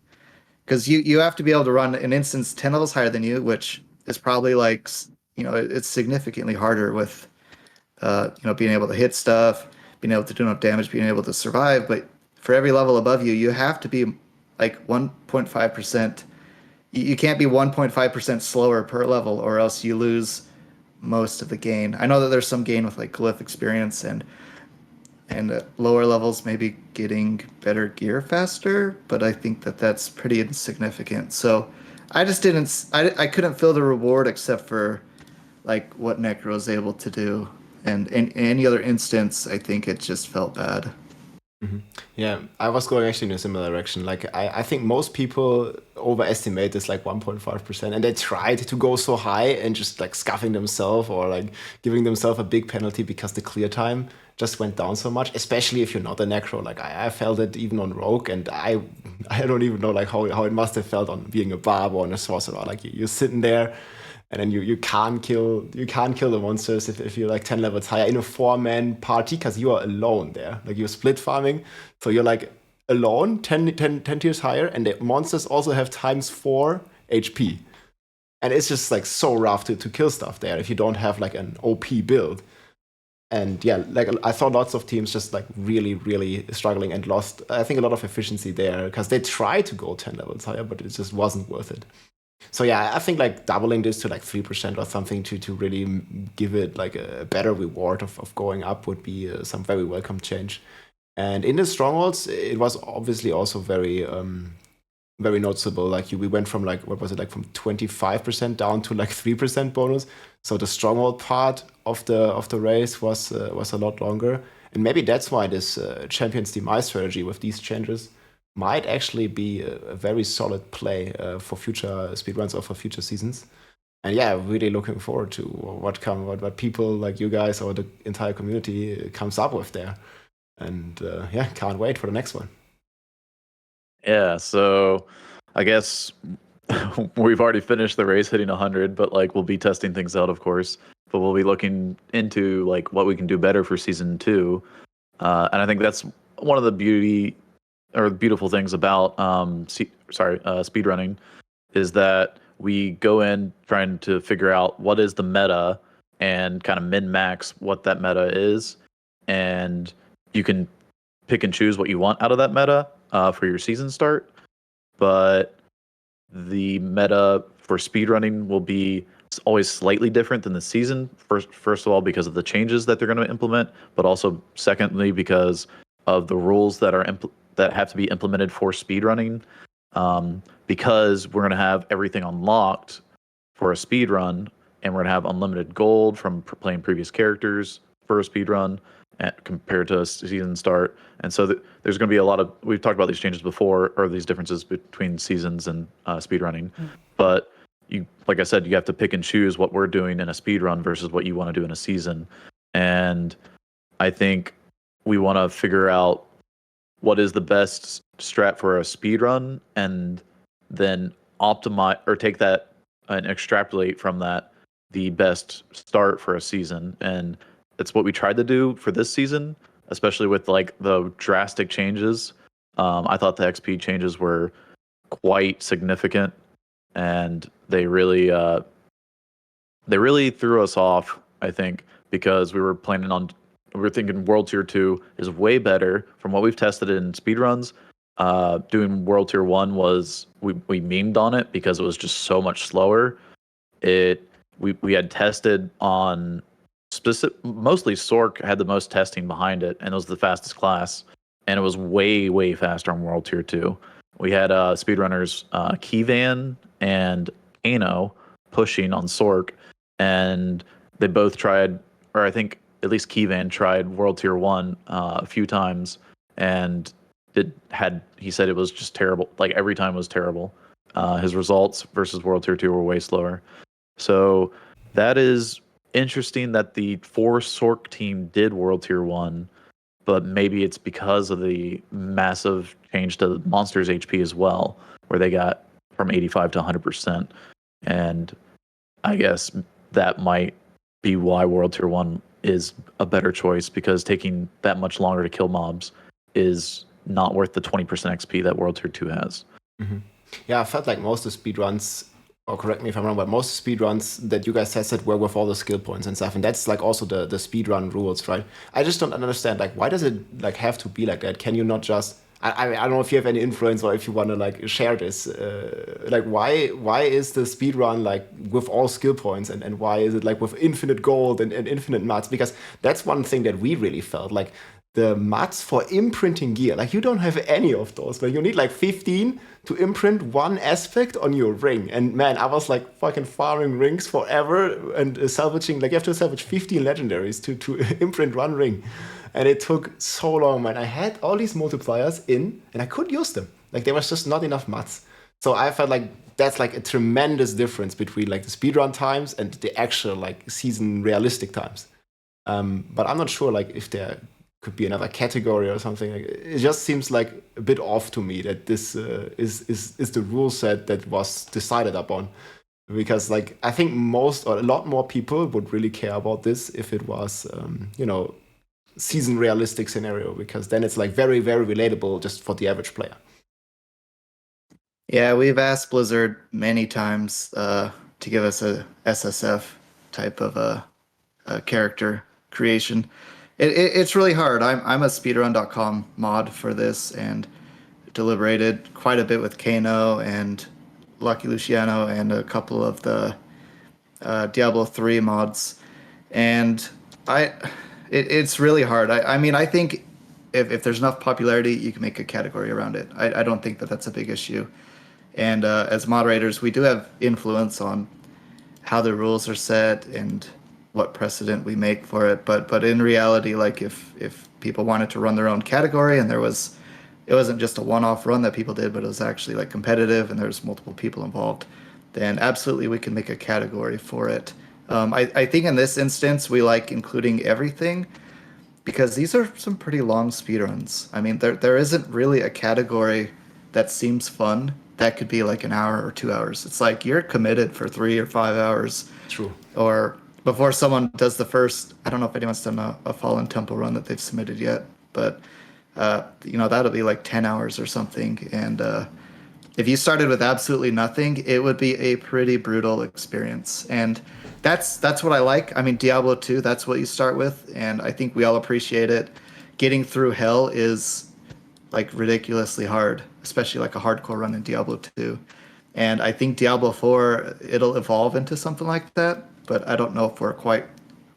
Because you have to be able to run an instance 10 levels higher than you, which is probably like, it's significantly harder with being able to hit stuff, being able to do enough damage, being able to survive. But for every level above you, you have to be like 1.5%. You can't be 1.5% slower per level, or else you lose most of the gain. I know that there's some gain with like glyph experience and lower levels maybe getting better gear faster, but I think that that's pretty insignificant. So I just didn't. I couldn't feel the reward except for like what Necro was able to do. And in any other instance, I think it just felt bad. Yeah, I was going actually in a similar direction. Like, I think most people overestimate this like 1.5%, and they tried to go so high and just like scuffing themselves or like giving themselves a big penalty because the clear time just went down so much, especially if you're not a Necro. Like, I felt it even on Rogue, and I don't even know like how it must have felt on being a Barb or a Sorcerer. Like, you're sitting there, and then you can't kill the monsters if you're like 10 levels higher in a 4-man party because you are alone there. Like, you're split farming, so you're like alone 10 tiers higher, and the monsters also have ×4 HP. And it's just like so rough to kill stuff there if you don't have like an OP build. And yeah, like I saw lots of teams just like really, really struggling and lost, I think, a lot of efficiency there because they tried to go 10 levels higher, but it just wasn't worth it. So yeah, I think like doubling this to like 3% or something to really give it like a better reward of going up would be some very welcome change. And in the strongholds, it was obviously also very very noticeable. Like we went from like, what was it, like from 25% down to like 3% bonus. So the stronghold part of the race was a lot longer. And maybe that's why this Champion's Demise strategy with these changes might actually be a very solid play for future speedruns or for future seasons. And yeah, really looking forward to what people like you guys or the entire community comes up with there. And yeah, can't wait for the next one. Yeah, so I guess we've already finished the race hitting 100, but like we'll be testing things out, of course. But we'll be looking into like what we can do better for season 2. And I think that's one of the beautiful things about speedrunning is that we go in trying to figure out what is the meta and kind of min-max what that meta is, and you can pick and choose what you want out of that meta for your season start. But the meta for speedrunning will be always slightly different than the season. First of all, because of the changes that they're going to implement, but also secondly because of the rules that have to be implemented for speedrunning. Because we're going to have everything unlocked for a speedrun, and we're going to have unlimited gold from playing previous characters for a speedrun compared to a season start. And so there's going to be a lot of, we've talked about these changes before, or these differences between seasons and speedrunning. But like I said, you have to pick and choose what we're doing in a speedrun versus what you want to do in a season. And I think we want to figure out what is the best strat for a speedrun, and then optimize or take that and extrapolate from that the best start for a season. And it's what we tried to do for this season, especially with like the drastic changes. I thought the XP changes were quite significant, and they really threw us off, I think, because we were planning on we're thinking World Tier 2 is way better from what we've tested in speedruns. Doing World Tier 1 was, we memed on it because it was just so much slower. We had tested on mostly Sork had the most testing behind it, and it was the fastest class, and it was way faster on World Tier 2. We had speedrunners Keyvan and Kano pushing on Sork, and they both tried, or I think at least Keyvan tried World Tier 1 a few times, and he said it was just terrible. Like every time was terrible. His results versus World Tier 2 were way slower. So that is interesting that the 4 Sork team did World Tier 1, but maybe it's because of the massive change to Monsters HP as well, where they got from 85 to 100%. And I guess that might be why World Tier 1 is a better choice, because taking that much longer to kill mobs is not worth the 20% XP that World Tier 2 has. Mm-hmm. Yeah, I felt like most of the speedruns, or correct me if I'm wrong, but most speedruns that you guys tested were with all the skill points and stuff, and that's like also the speedrun rules, right? I just don't understand, like, why does it like have to be like that? Can you not just... I don't know if you have any influence or if you want to like share this. Like, why is the speedrun like with all skill points, and why is it like with infinite gold and infinite mats? Because that's one thing that we really felt, like the mats for imprinting gear, like you don't have any of those, but you need like 15 to imprint one aspect on your ring. And man, I was like fucking farming rings forever and salvaging, like you have to salvage 15 legendaries to imprint one ring. And it took so long, man. I had all these multipliers in, and I couldn't use them. Like, there was just not enough mats. So I felt like that's like a tremendous difference between like the speedrun times and the actual like season realistic times. But I'm not sure like if there could be another category or something. Like, it just seems like a bit off to me that this is the rule set that was decided upon. Because like I think most or a lot more people would really care about this if it was season realistic scenario, because then it's like very relatable just for the average player. Yeah, we've asked Blizzard many times to give us a SSF type of a character creation. It's really hard. I'm a speedrun.com mod for this and deliberated quite a bit with Kano and Lucky Luciano and a couple of the Diablo 3 mods, and it's really hard. I mean, I think if there's enough popularity, you can make a category around it. I don't think that that's a big issue. And as moderators, we do have influence on how the rules are set and what precedent we make for it. But in reality, like if people wanted to run their own category and it wasn't just a one-off run that people did, but it was actually like competitive and there's multiple people involved, then absolutely we can make a category for it. I think in this instance, we like including everything because these are some pretty long speedruns. I mean, there isn't really a category that seems fun that could be like an hour or 2 hours. It's like you're committed for 3 or 5 hours. True. Or before someone does the first, I don't know if anyone's done a Fallen Temple run that they've submitted yet, but that'll be like 10 hours or something. And if you started with absolutely nothing, it would be a pretty brutal experience. And that's what I like. I mean, Diablo 2, that's what you start with, and I think we all appreciate it. Getting through hell is like ridiculously hard, especially like a hardcore run in Diablo 2. And I think Diablo 4, it'll evolve into something like that, but I don't know if we're quite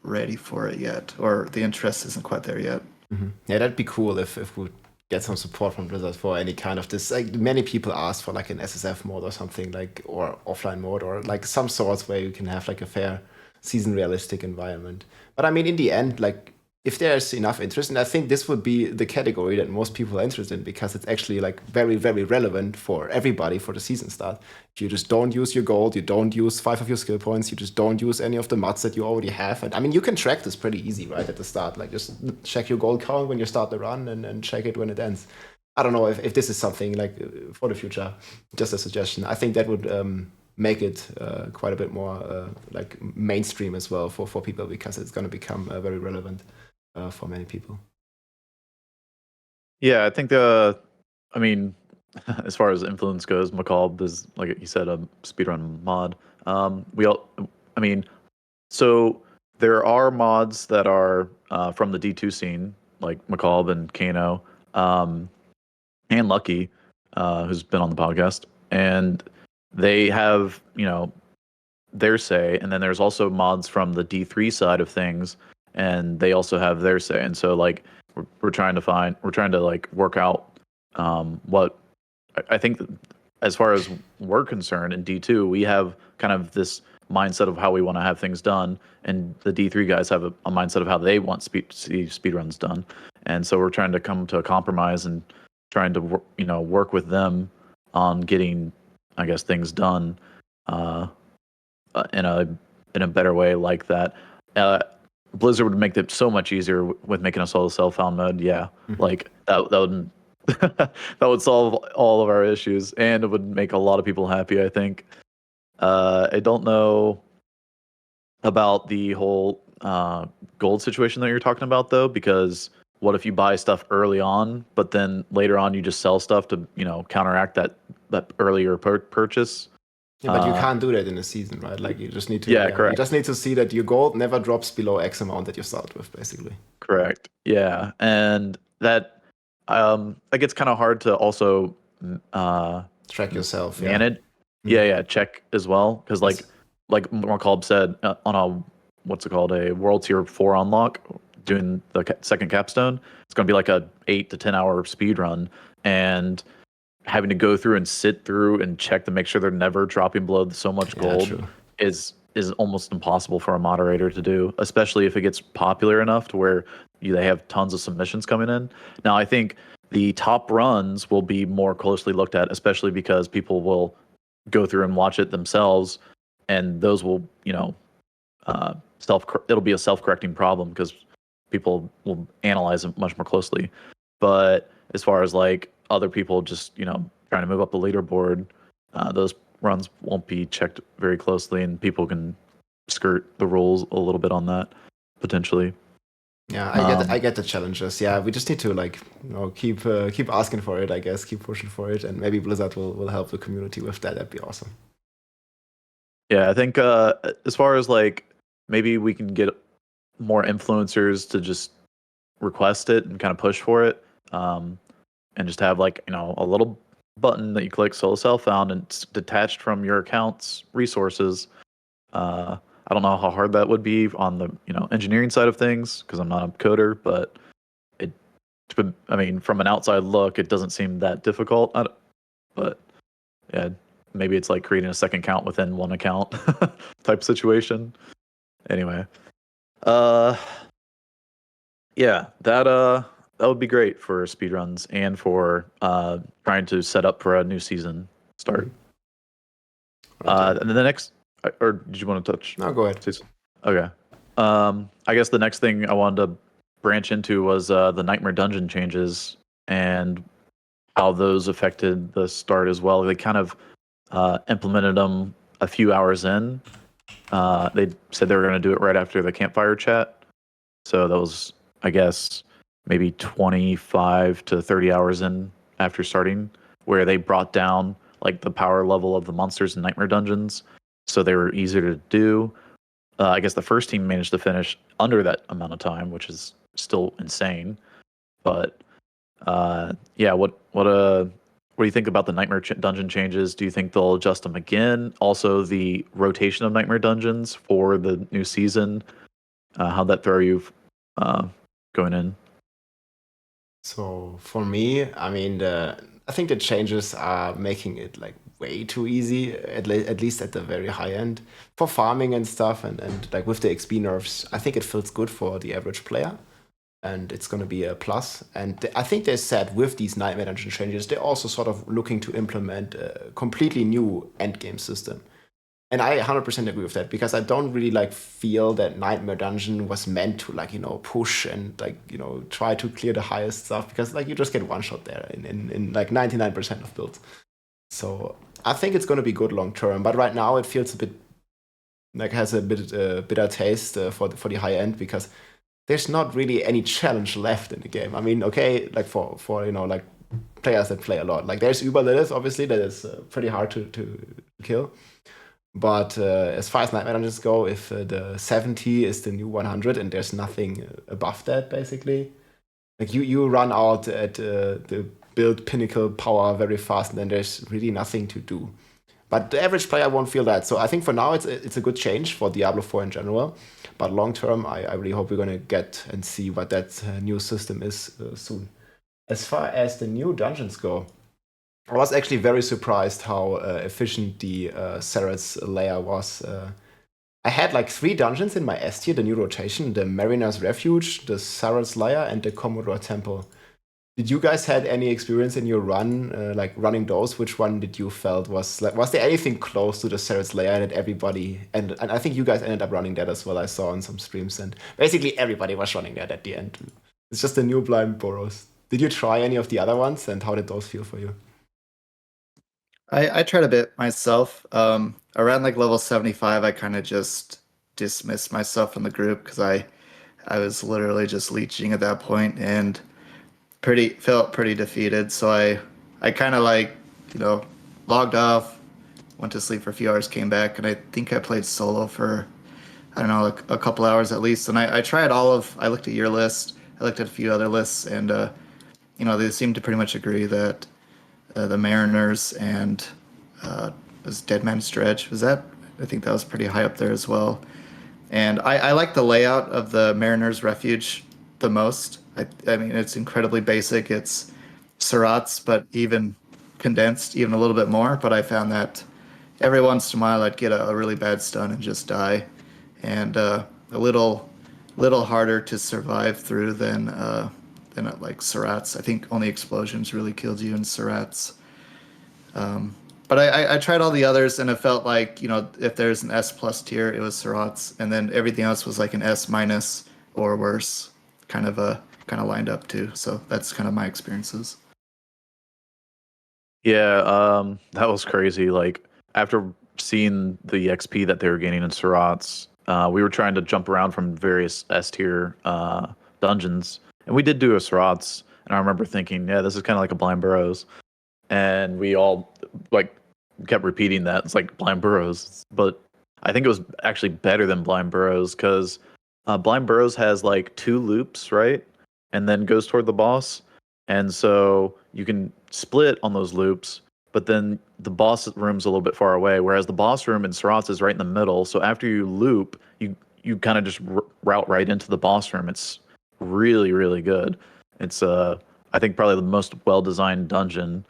ready for it yet, or the interest isn't quite there yet. Mm-hmm. Yeah, that'd be cool if we get some support from Blizzard for any kind of this. Like, many people ask for like an SSF mode or something, like, or offline mode, or like some sorts where you can have like a fair season realistic environment. But I mean, in the end, like, if there's enough interest, and I think this would be the category that most people are interested in, because it's actually like very relevant for everybody for the season start. If you just don't use your gold, you don't use 5 of your skill points, you just don't use any of the mods that you already have. And I mean, you can track this pretty easy, right, at the start. Like, just check your gold count when you start the run and check it when it ends. I don't know if this is something like for the future, just a suggestion. I think that would make it quite a bit more like mainstream as well for people, because it's going to become very relevant for many people. Yeah, I think as far as influence goes, McCall is, like you said, a speedrun mod. So there are mods that are from the D2 scene, like McCall and Kano, and Lucky, who's been on the podcast, and they have, their say. And then there's also mods from the D3 side of things, and they also have their say. And so like we're trying to like work out what I think as far as we're concerned in D2, we have kind of this mindset of how we want to have things done, and the D3 guys have a mindset of how they want see speedruns done. And so we're trying to come to a compromise and trying to work with them on getting, I guess, things done in a better way like that. Blizzard would make it so much easier with making a solo self-found mode. Yeah, like that would that would solve all of our issues, and it would make a lot of people happy, I think. I don't know about the whole gold situation that you're talking about, though, because what if you buy stuff early on, but then later on you just sell stuff to counteract that earlier purchase? Yeah, but you can't do that in a season, right? Like you just need to. Yeah, correct. You just need to see that your gold never drops below X amount that you start with, basically. Correct. Yeah, and that gets kind of hard to also track yourself. Manage. Yeah, check as well, because like Markalb said, on a what's it called, a World Tier 4 unlock, doing the second capstone, it's going to be like a 8 to 10 hour speed run, and having to go through and sit through and check to make sure they're never dropping below so much gold is almost impossible for a moderator to do, especially if it gets popular enough to where they have tons of submissions coming in. Now, I think the top runs will be more closely looked at, especially because people will go through and watch it themselves, and those will, it'll be a self-correcting problem because people will analyze it much more closely. But as far as like other people just, trying to move up the leaderboard, those runs won't be checked very closely, and people can skirt the rules a little bit on that potentially. Yeah, I get the challenges. Yeah, we just need to keep asking for it, I guess, keep pushing for it, and maybe Blizzard will help the community with that. That'd be awesome. Yeah, I think as far as like maybe we can get more influencers to just request it and kind of push for it, and just have like a little button that you click, solo self-found, and it's detached from your account's resources. I don't know how hard that would be on the engineering side of things because I'm not a coder, but from an outside look, it doesn't seem that difficult. But yeah, maybe it's like creating a second account within one account type situation. Anyway, yeah, that would be great for speedruns and for trying to set up for a new season start. And then the next. Or did you want to touch? No, go ahead. Okay. I guess the next thing I wanted to branch into was the Nightmare Dungeon changes and how those affected the start as well. They kind of implemented them a few hours in. They said they were going to do it right after the campfire chat. So that was, I guess, maybe 25 to 30 hours in after starting, where they brought down like the power level of the monsters in Nightmare Dungeons, so they were easier to do. I guess the first team managed to finish under that amount of time, which is still insane. But yeah, what do you think about the Nightmare Dungeon changes? Do you think they'll adjust them again? Also, the rotation of Nightmare Dungeons for the new season, how'd that throw you going in? So for me, I think the changes are making it like way too easy, at least at the very high end, for farming and stuff, and like with the XP nerfs, I think it feels good for the average player, and it's going to be a plus. And I think they said with these Nightmare Dungeon changes, they're also sort of looking to implement a completely new endgame system. And I 100% agree with that, because I don't really feel that Nightmare Dungeon was meant to push and try to clear the highest stuff, because you just get one shot there in 99% of builds. So I think it's going to be good long term, but right now it feels a bit has a bit bitter taste for the high end, because there's not really any challenge left in the game. Okay, for players that play a lot, there's Uber Lilith, obviously, that is pretty hard to kill. But as far as Nightmare Dungeons go, if the 70 is the new 100 and there's nothing above that, basically, like you run out at the build pinnacle power very fast, and then there's really nothing to do. But the average player won't feel that. So I think for now it's a good change for Diablo 4 in general. But long term, I really hope we're going to get and see what that new system is soon. As far as the new dungeons go, I was actually very surprised how efficient the Sarats layer was. I had like 3 dungeons in my S tier, the new rotation, the Mariner's Refuge, the Sarats layer, and the Commodore Temple. Did you guys had any experience in your run, like running those? Which one did you felt was there anything close to the Sarats layer that everybody, and I think you guys ended up running that as well, I saw on some streams, and basically everybody was running that at the end. It's just the new Blind Boros. Did you try any of the other ones, and how did those feel for you? I tried a bit myself. Around like level 75, I kind of just dismissed myself from the group because I was literally just leeching at that point and felt pretty defeated. So I kind of like, logged off, went to sleep for a few hours, came back, and I think I played solo for, I don't know, like a couple hours at least. And I tried I looked at your list, I looked at a few other lists, and they seemed to pretty much agree that the Mariners and was Dead Man's Dredge. I think that was pretty high up there as well. And I like the layout of the Mariners Refuge the most. I mean, it's incredibly basic. It's Sarats, but even condensed, even a little bit more. But I found that every once in a while I'd get a really bad stun and just die, and a little harder to survive through than at like Sarats. I think only explosions really killed you in Sarats. But I tried all the others, and it felt like, if there's an S plus tier, it was Sarats, and then everything else was like an S minus or worse, kind of lined up too. So that's kind of my experiences. Yeah, that was crazy. Like after seeing the XP that they were gaining in Sarats, we were trying to jump around from various S tier dungeons, and we did do a Sarats. And I remember thinking, yeah, this is kind of like a Blind Burrows, and we all like kept repeating that it's like Blind Burrows, but I think it was actually better than Blind Burrows because Blind Burrows has like 2 loops, right, and then goes toward the boss, and so you can split on those loops, but then the boss room's a little bit far away, whereas the boss room in Sarats is right in the middle. So after you loop, you kind of just route right into the boss room. It's really, really good. It's I think probably the most well designed dungeon,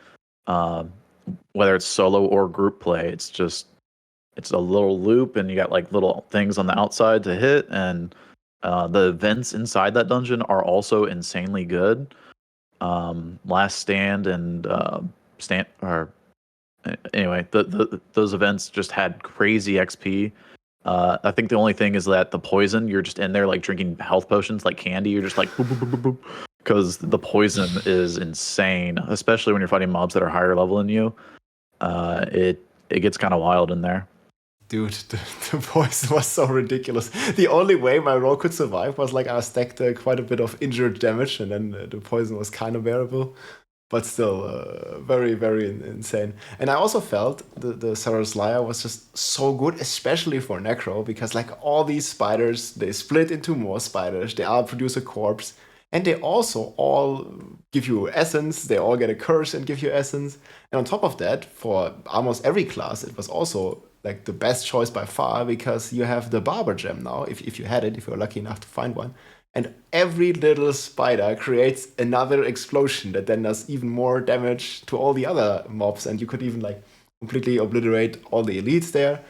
whether it's solo or group play. It's a little loop, and you got like little things on the outside to hit, and the events inside that dungeon are also insanely good. Last Stand and anyway, those events just had crazy XP. I think the only thing is that the poison, you're just in there like drinking health potions like candy. You're just like because the poison is insane, especially when you're fighting mobs that are higher level than you. It gets kind of wild in there. Dude, the poison was so ridiculous. The only way my roll could survive was like I stacked quite a bit of injured damage, and then the poison was kind of bearable, but still very, very insane. And I also felt the Sarats Lair was just so good, especially for Necro, because like all these spiders, they split into more spiders, they all produce a corpse, and they also all give you essence, they all get a curse and give you essence. And on top of that, for almost every class, it was also like the best choice by far, because you have the Barber gem now, if you had it, if you're lucky enough to find one. And every little spider creates another explosion that then does even more damage to all the other mobs, and you could even like completely obliterate all the elites there.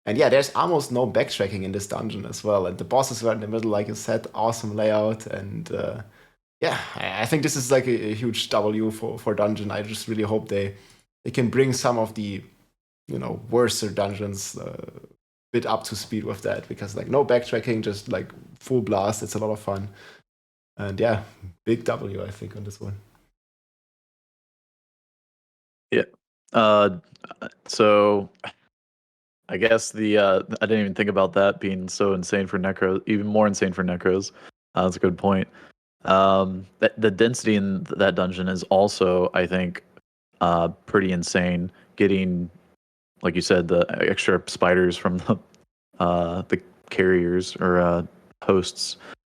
And yeah, there's almost no backtracking in this dungeon as well. And the bosses were in the middle, like you said, awesome layout. And yeah, I think this is like a huge W for dungeon. I just really hope they can bring some of the worser dungeons bit up to speed with that, because like no backtracking, just like full blast. It's a lot of fun. And yeah, big W, I think, on this one. Yeah. So I guess I didn't even think about that being so insane for Necros, even more insane for Necros. That's a good point. The density in that dungeon is also, I think, pretty insane. Getting like you said, the extra spiders from the carriers or hosts,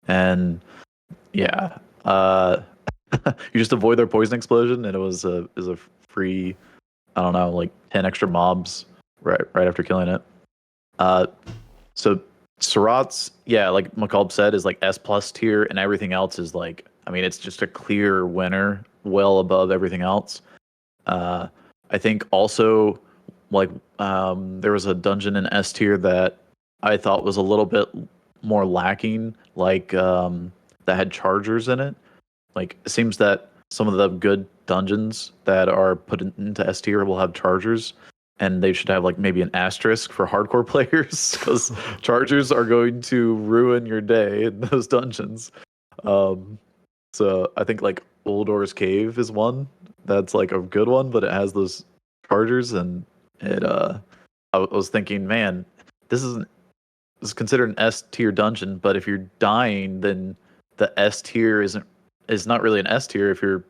and yeah, you just avoid their poison explosion, and it was a free, I don't know, like 10 extra mobs right after killing it. So Sarats, yeah, like McCulb said, is like S plus tier, and everything else is like, I mean, it's just a clear winner, well above everything else. I think also, like, there was a dungeon in S tier that I thought was a little bit more lacking, like that had chargers in it. Like, it seems that some of the good dungeons that are put into S tier will have chargers, and they should have like maybe an asterisk for hardcore players because chargers are going to ruin your day in those dungeons. So I think like Uldor's Cave is one that's like a good one, but it has those chargers, and it I was thinking, man, this is considered an S tier dungeon, but if you're dying, then the S tier is not really an S tier if you're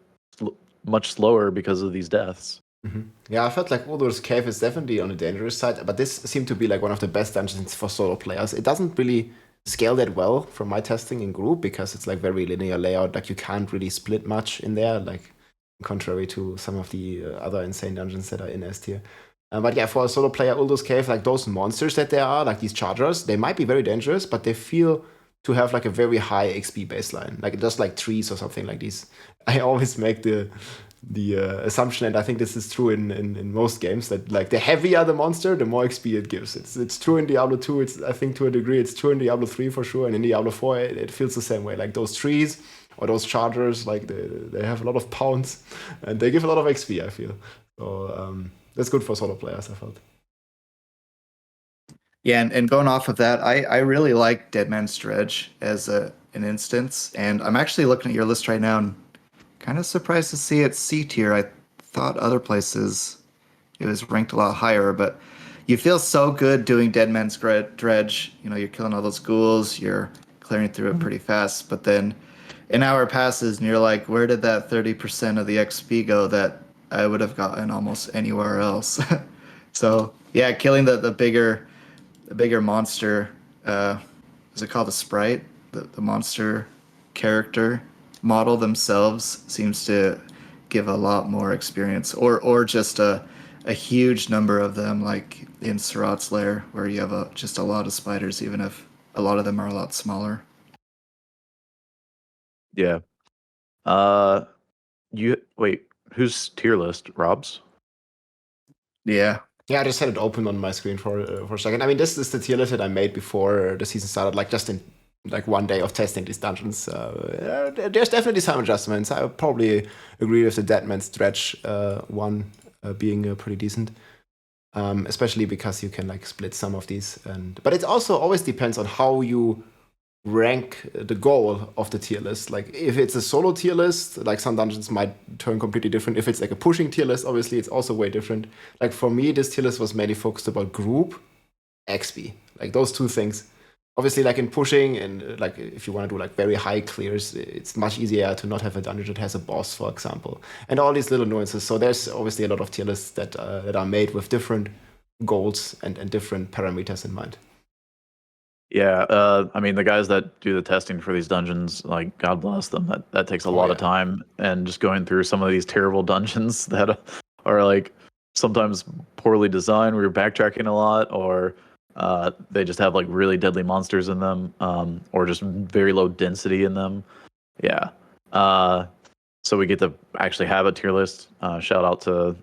much slower because of these deaths. Mm-hmm. Yeah, I felt like Uldor's Cave is definitely on the dangerous side, but this seemed to be like one of the best dungeons for solo players. It doesn't really scale that well from my testing in group because it's like very linear layout. Like you can't really split much in there, like contrary to some of the other insane dungeons that are in S tier. But yeah, for a solo player, Uldor's Cave, like those monsters that there are, like these chargers, they might be very dangerous, but they feel to have like a very high XP baseline, like just like trees or something like these. I always make the assumption, and I think this is true in most games, that like the heavier the monster, the more XP it gives. It's true in Diablo 2, it's I think to a degree, it's true in Diablo 3 for sure, and in Diablo 4 it feels the same way. Like those trees or those chargers, like they have a lot of pounds and they give a lot of XP, I feel. So that's good for solo players, I felt. Yeah, and going off of that, I really like Dead Man's Dredge as an instance, and I'm actually looking at your list right now and kind of surprised to see it C tier. I thought other places it was ranked a lot higher, but you feel so good doing Dead Man's Dredge. You know, you're killing all those ghouls, you're clearing through it pretty fast, but then an hour passes and you're like, where did that 30% of the XP go that I would have gotten almost anywhere else? So yeah, killing the bigger monster, is it called a sprite? The monster character model themselves seems to give a lot more experience, or just a huge number of them, like in Sarats Lair, where you have just a lot of spiders, even if a lot of them are a lot smaller. Yeah. Who's tier list? Rob's? Yeah. Yeah, I just had it open on my screen for a second. I mean, this is the tier list that I made before the season started, like just in like one day of testing these dungeons. There's definitely some adjustments. I would probably agree with the Dead Man's Dredge one being pretty decent, especially because you can like split some of these. But it also always depends on how you rank the goal of the tier list. Like if it's a solo tier list, like some dungeons might turn completely different. If it's like a pushing tier list, obviously it's also way different. Like for me, this tier list was mainly focused about group XP, like those two things. Obviously, like in pushing and like if you want to do like very high clears, it's much easier to not have a dungeon that has a boss, for example, and all these little nuances. So there's obviously a lot of tier lists that are made with different goals and different parameters in mind. Yeah, I mean, the guys that do the testing for these dungeons, like, God bless them. That takes a lot of time, and just going through some of these terrible dungeons that are like sometimes poorly designed, where you're backtracking a lot, or they just have like really deadly monsters in them, or just very low density in them. Yeah. So we get to actually have a tier list. Shout out to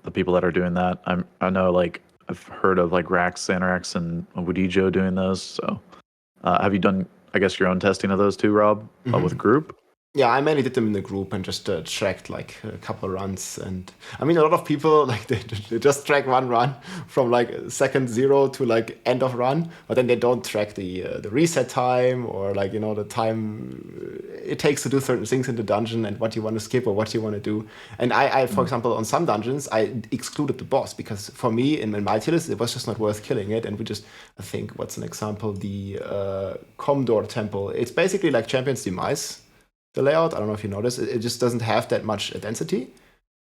the people that are doing that. I know, like, I've heard of like Rax, Xanax, and Woodijo doing those. So, have you done, I guess, your own testing of those too, Rob, with group? Yeah, I mainly did them in the group and just tracked like a couple runs. And I mean, a lot of people like they just track one run from like second 0 to like end of run, but then they don't track the reset time or like, you know, the time it takes to do certain things in the dungeon and what you want to skip or what you want to do. And I for example, on some dungeons, I excluded the boss because for me in my tier list, it was just not worth killing it. And we just, I think, what's an example? The Comdor Temple. It's basically like Champion's Demise. The layout, I don't know if you noticed, it just doesn't have that much density.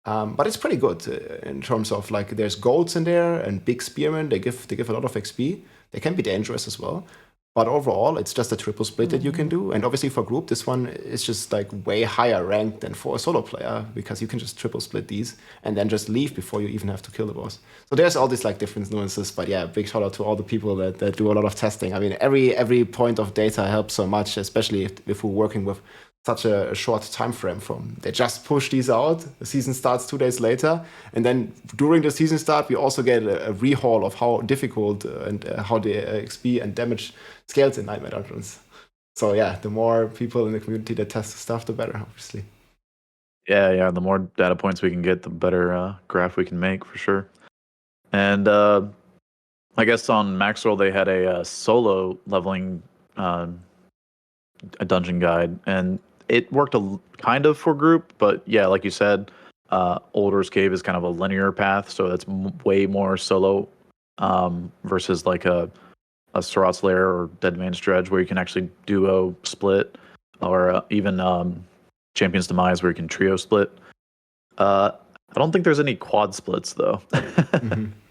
But it's pretty good in terms of like there's golds in there and big spearmen. They give a lot of XP. They can be dangerous as well. But overall, it's just a triple split that you can do. And obviously for group, this one is just like way higher ranked than for a solo player because you can just triple split these and then just leave before you even have to kill the boss. So there's all these like different nuances. But yeah, big shout out to all the people that do a lot of testing. I mean, every point of data helps so much, especially if we're working with such a short time frame from they just push these out, the season starts 2 days later, and then during the season start we also get a rehaul of how difficult and how the XP and damage scales in Nightmare Dungeons. So yeah, the more people in the community that test the stuff, the better, obviously. Yeah, the more data points we can get, the better graph we can make, for sure. And I guess on Maxwell they had a solo leveling a dungeon guide, and it worked kind of for group, but yeah, like you said, Older's Cave is kind of a linear path, so that's way more solo versus like a Sarats Lair or Dead Man's Dredge, where you can actually duo split, or even Champion's Demise, where you can trio split. I don't think there's any quad splits though.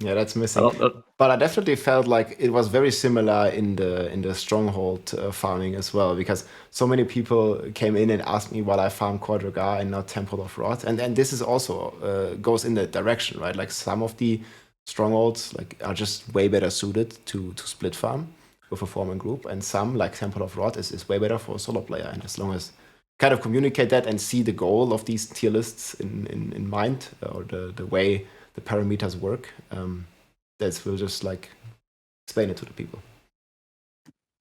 Yeah, that's missing. But I definitely felt like it was very similar in the stronghold farming as well, because so many people came in and asked me why I farm Quadriga and not Temple of Rot, and this is also goes in that direction, right? Like some of the strongholds like are just way better suited to split farm with a farming group, and some like Temple of Rot is way better for a solo player. And as long as kind of communicate that and see the goal of these tier lists in mind, or the way the parameters work, that will just like explain it to the people.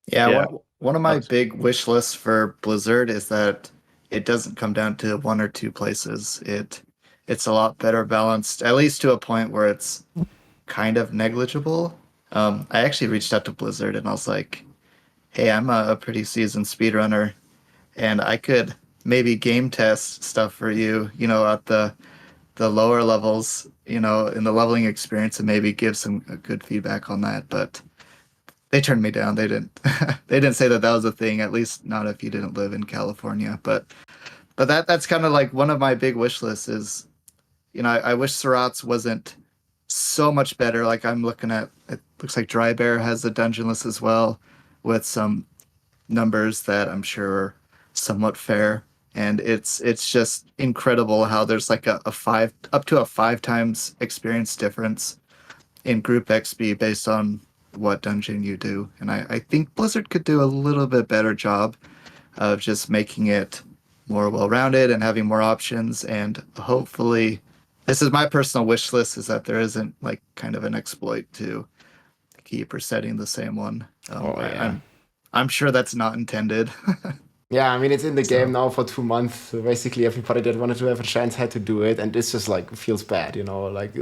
Yeah. One of my big wish lists for Blizzard is that it doesn't come down to one or two places. It's a lot better balanced, at least to a point where it's kind of negligible. I actually reached out to Blizzard and I was like, hey, I'm a pretty seasoned speedrunner, and I could maybe game test stuff for you, at the lower levels, in the leveling experience, and maybe give some good feedback on that. But they turned me down. They didn't they didn't say that was a thing, at least not if you didn't live in California. But that's kind of like one of my big wish lists is, I wish Sarats wasn't so much better. Like I'm looking at, it looks like Dry Bear has a dungeon list as well, with some numbers that I'm sure are somewhat fair, and it's just incredible how there's like a 5 times experience difference in group XP based on what dungeon you do. And I think Blizzard could do a little bit better job of just making it more well-rounded and having more options. And hopefully, this is my personal wish list, is that there isn't like kind of an exploit to keep resetting the same one. I'm sure that's not intended. Yeah, I mean, it's in the game now for 2 months. So basically, everybody that wanted to have a chance had to do it, and this just like feels bad, Like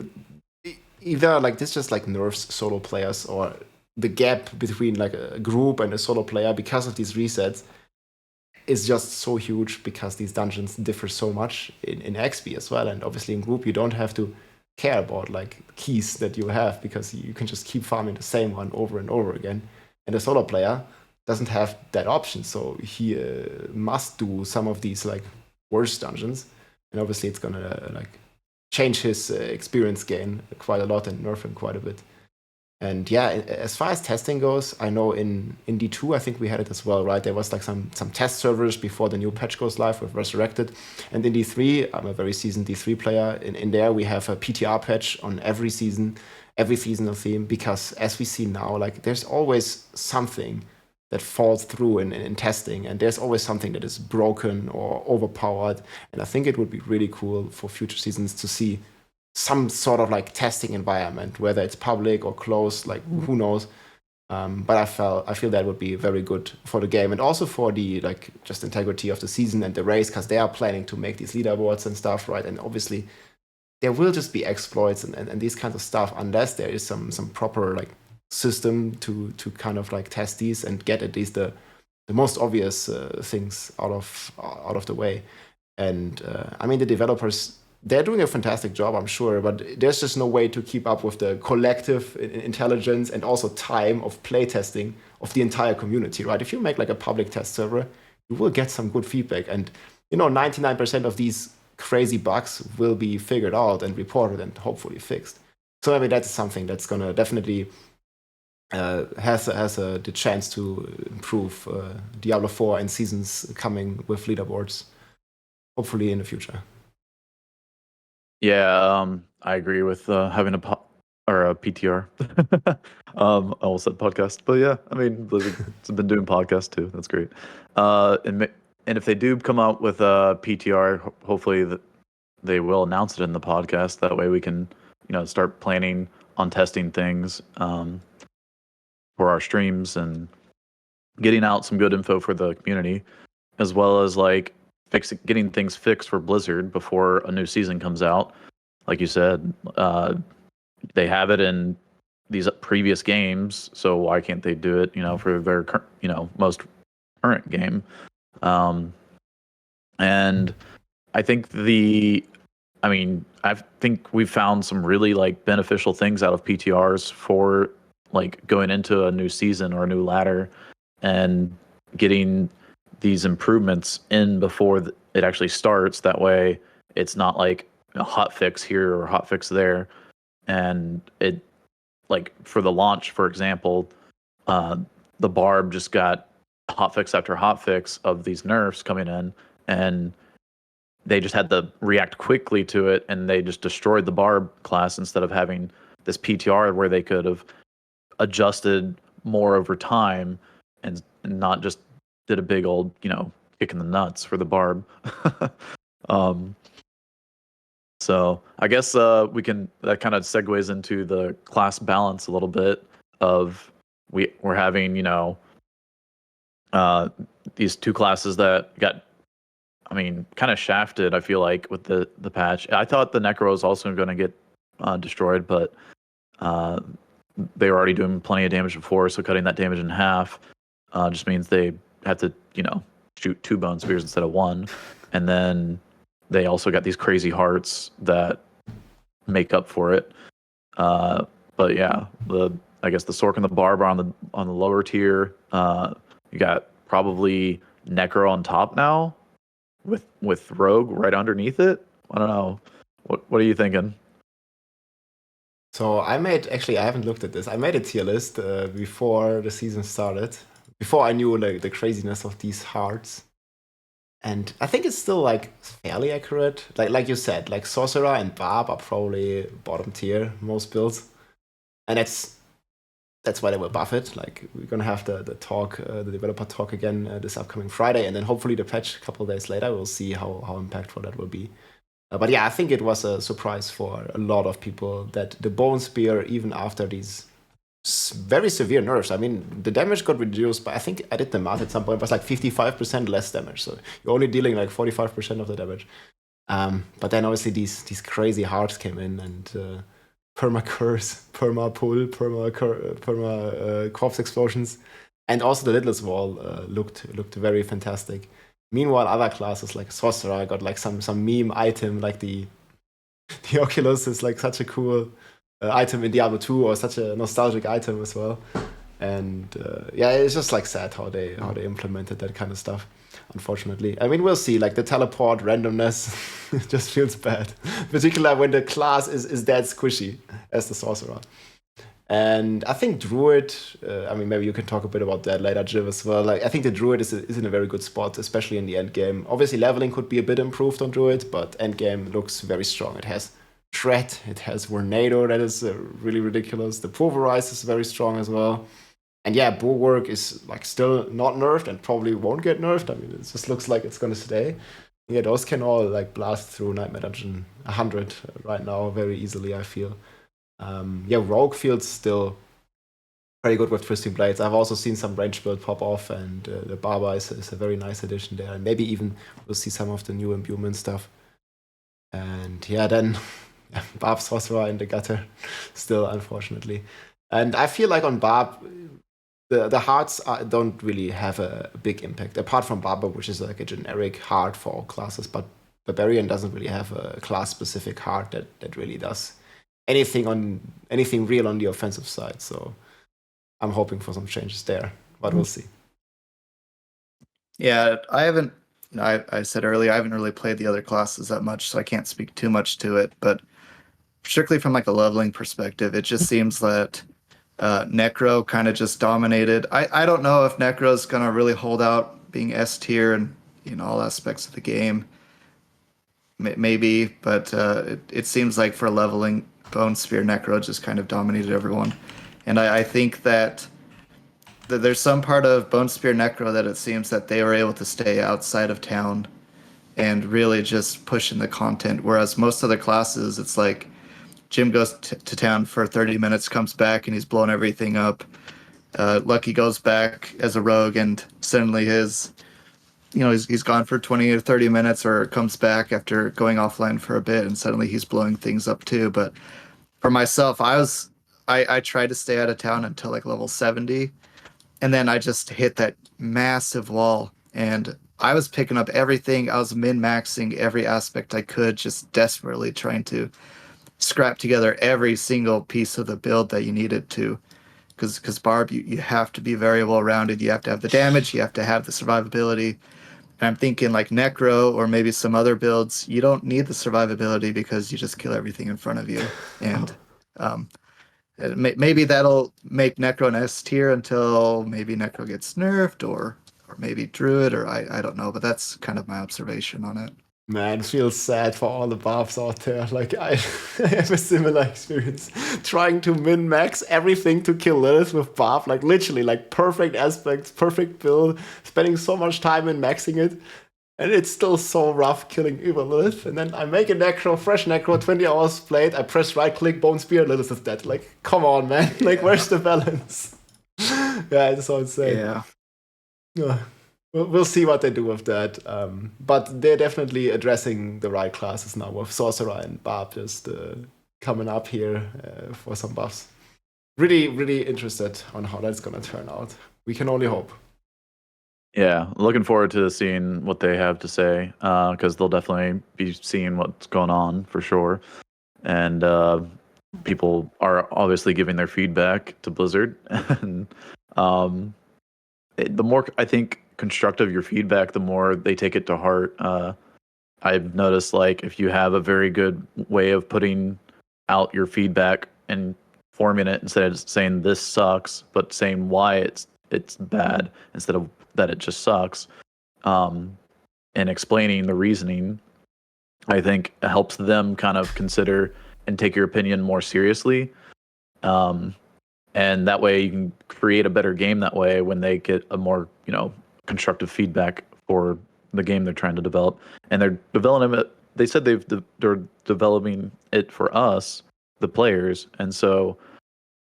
either like this just like nerfs solo players, or the gap between like a group and a solo player because of these resets is just so huge, because these dungeons differ so much in XP as well. And obviously in group you don't have to care about like keys that you have, because you can just keep farming the same one over and over again. And a solo player doesn't have that option, so he must do some of these like worse dungeons, and obviously it's gonna like change his experience gain quite a lot and nerf him quite a bit. And yeah, as far as testing goes, I know in D2 I think we had it as well, right? There was like some test servers before the new patch goes live with Resurrected, and in D3 I'm a very seasoned D3 player. In there we have a PTR patch on every seasonal theme, because as we see now, like there's always something that falls through in testing, and there's always something that is broken or overpowered. And I think it would be really cool for future seasons to see some sort of like testing environment, whether it's public or closed, like who knows. But I feel that would be very good for the game, and also for the like just integrity of the season and the race, because they are planning to make these leaderboards and stuff, right? And obviously there will just be exploits and these kinds of stuff, unless there is some proper like system to kind of like test these and get at least the most obvious things out of the way. And I mean, the developers, they're doing a fantastic job, I'm sure, but there's just no way to keep up with the collective intelligence and also time of playtesting of the entire community, right? If you make like a public test server, you will get some good feedback, and 99% of these crazy bugs will be figured out and reported and hopefully fixed. So I mean, that's something that's gonna definitely has the chance to improve Diablo 4 and seasons coming with leaderboards, hopefully in the future. Yeah, I agree with having a PTR. I almost said podcast, but yeah, I mean, Blizzard's been doing podcasts too. That's great. And if they do come out with a PTR, hopefully they will announce it in the podcast. That way we can, start planning on testing things for our streams and getting out some good info for the community, as well as like getting things fixed for Blizzard before a new season comes out. Like you said, they have it in these previous games, so why can't they do it, for their, most current game? And I think I think we've found some really like beneficial things out of PTRs for like going into a new season or a new ladder and getting these improvements in before it actually starts. That way it's not like a hot fix here or a hot fix there. And it, like for the launch, for example, the Barb just got hotfix after hotfix of these nerfs coming in, and they just had to react quickly to it, and they just destroyed the Barb class instead of having this PTR where they could have adjusted more over time and not just did a big old, kick in the nuts for the Barb. So I guess that kind of segues into the class balance a little bit of we're having, these two classes that got, kind of shafted, I feel like, with the patch. I thought the Necro was also going to get destroyed, but they were already doing plenty of damage before, so cutting that damage in half just means they have to, shoot 2 bone spears instead of 1. And then they also got these crazy hearts that make up for it. But yeah, I guess the Sork and the Barb are on the lower tier. You got probably Necro on top now, with Rogue right underneath it. I don't know. What are you thinking? So I haven't looked at this. I made a tier list before the season started, before I knew like the craziness of these hearts. And I think it's still like fairly accurate. Like you said, like Sorcerer and Barb are probably bottom tier most builds, and that's why they will buff it. Like we're gonna have the talk, the developer talk again this upcoming Friday, and then hopefully the patch a couple of days later. We'll see how impactful that will be. But yeah, I think it was a surprise for a lot of people that the Bone Spear, even after these very severe nerfs, the damage got reduced, but I think I did the math at some point, it was like 55% less damage. So you're only dealing like 45% of the damage. But then obviously these crazy hearts came in and perma curse, perma pull, perma corpse explosions, and also the Littlest Wall looked very fantastic. Meanwhile, other classes like Sorcerer got like some meme item, like the Oculus is like such a cool item in Diablo 2, or such a nostalgic item as well. And yeah, it's just like sad how they implemented that kind of stuff, unfortunately. We'll see. Like the teleport randomness just feels bad, particularly when the class is that squishy as the Sorcerer. And I think Druid, maybe you can talk a bit about that later, Jiv, as well. Like I think the Druid is in a very good spot, especially in the end game. Obviously, leveling could be a bit improved on Druid, but end game looks very strong. It has Shred, it has Vornado, that is really ridiculous. The Pulverize is very strong as well. And yeah, Bulwark is like still not nerfed and probably won't get nerfed. It just looks like it's gonna stay. Yeah, those can all like blast through Nightmare Dungeon 100 right now very easily, I feel. Yeah, Rogue feels still very good with Twisting Blades. I've also seen some range build pop off, and the Barber is a very nice addition there. And maybe even we'll see some of the new imbuement stuff. And yeah, then Barb Sorcerer in the gutter still, unfortunately. And I feel like on Barb, the hearts don't really have a big impact, apart from Barber, which is like a generic heart for all classes. But Barbarian doesn't really have a class-specific heart that really does anything real on the offensive side. So I'm hoping for some changes there, but we'll see. Yeah, I haven't I said earlier, I haven't really played the other classes that much, so I can't speak too much to it. But strictly from like a leveling perspective, it just seems that Necro kind of just dominated. I don't know if Necro's gonna really hold out being S tier in all aspects of the game. Maybe, but it seems like for leveling, Bone Spear Necro just kind of dominated everyone. And I think that there's some part of Bone Spear Necro that it seems that they were able to stay outside of town and really just push in the content. Whereas most other classes, it's like Jim goes to town for 30 minutes, comes back, and he's blown everything up. Lucky goes back as a rogue, and suddenly he's gone for 20 or 30 minutes, or comes back after going offline for a bit, and suddenly he's blowing things up too. But for myself, I tried to stay out of town until like level 70, and then I just hit that massive wall, and I was picking up everything. I was min-maxing every aspect I could, just desperately trying to scrap together every single piece of the build that you needed to. Because Barb, you have to be very well rounded. You have to have the damage. You have to have the survivability. And I'm thinking like Necro or maybe some other builds, you don't need the survivability because you just kill everything in front of you. And maybe that'll make Necro an S tier until maybe Necro gets nerfed or maybe Druid, or I don't know. But that's kind of my observation on it. Man, feels sad for all the Barbs out there. Like, I have a similar experience. Trying to min-max everything to kill Lilith with Barb. Like, literally, like, perfect aspects, perfect build. Spending so much time in maxing it. And it's still so rough killing Uber Lilith. And then I make a Necro, fresh Necro, 20 hours played. I press right-click, Bone Spear, Lilith is dead. Like, come on, man. Like, where's the balance? Yeah, it's so insane. Yeah. We'll see what they do with that. But they're definitely addressing the right classes now with Sorcerer and Barb just coming up here for some buffs. Really, really interested on how that's going to turn out. We can only hope. Yeah, looking forward to seeing what they have to say, because they'll definitely be seeing what's going on for sure. And people are obviously giving their feedback to Blizzard. And the more, I think, constructive your feedback, the more they take it to heart. I've noticed, like, if you have a very good way of putting out your feedback and forming it instead of saying this sucks, but saying why it's bad instead of that it just sucks, and explaining the reasoning, I think it helps them kind of consider and take your opinion more seriously. And that way you can create a better game that way when they get a more, constructive feedback for the game they're trying to develop. And they're developing it. They said they're developing it for us, the players. And so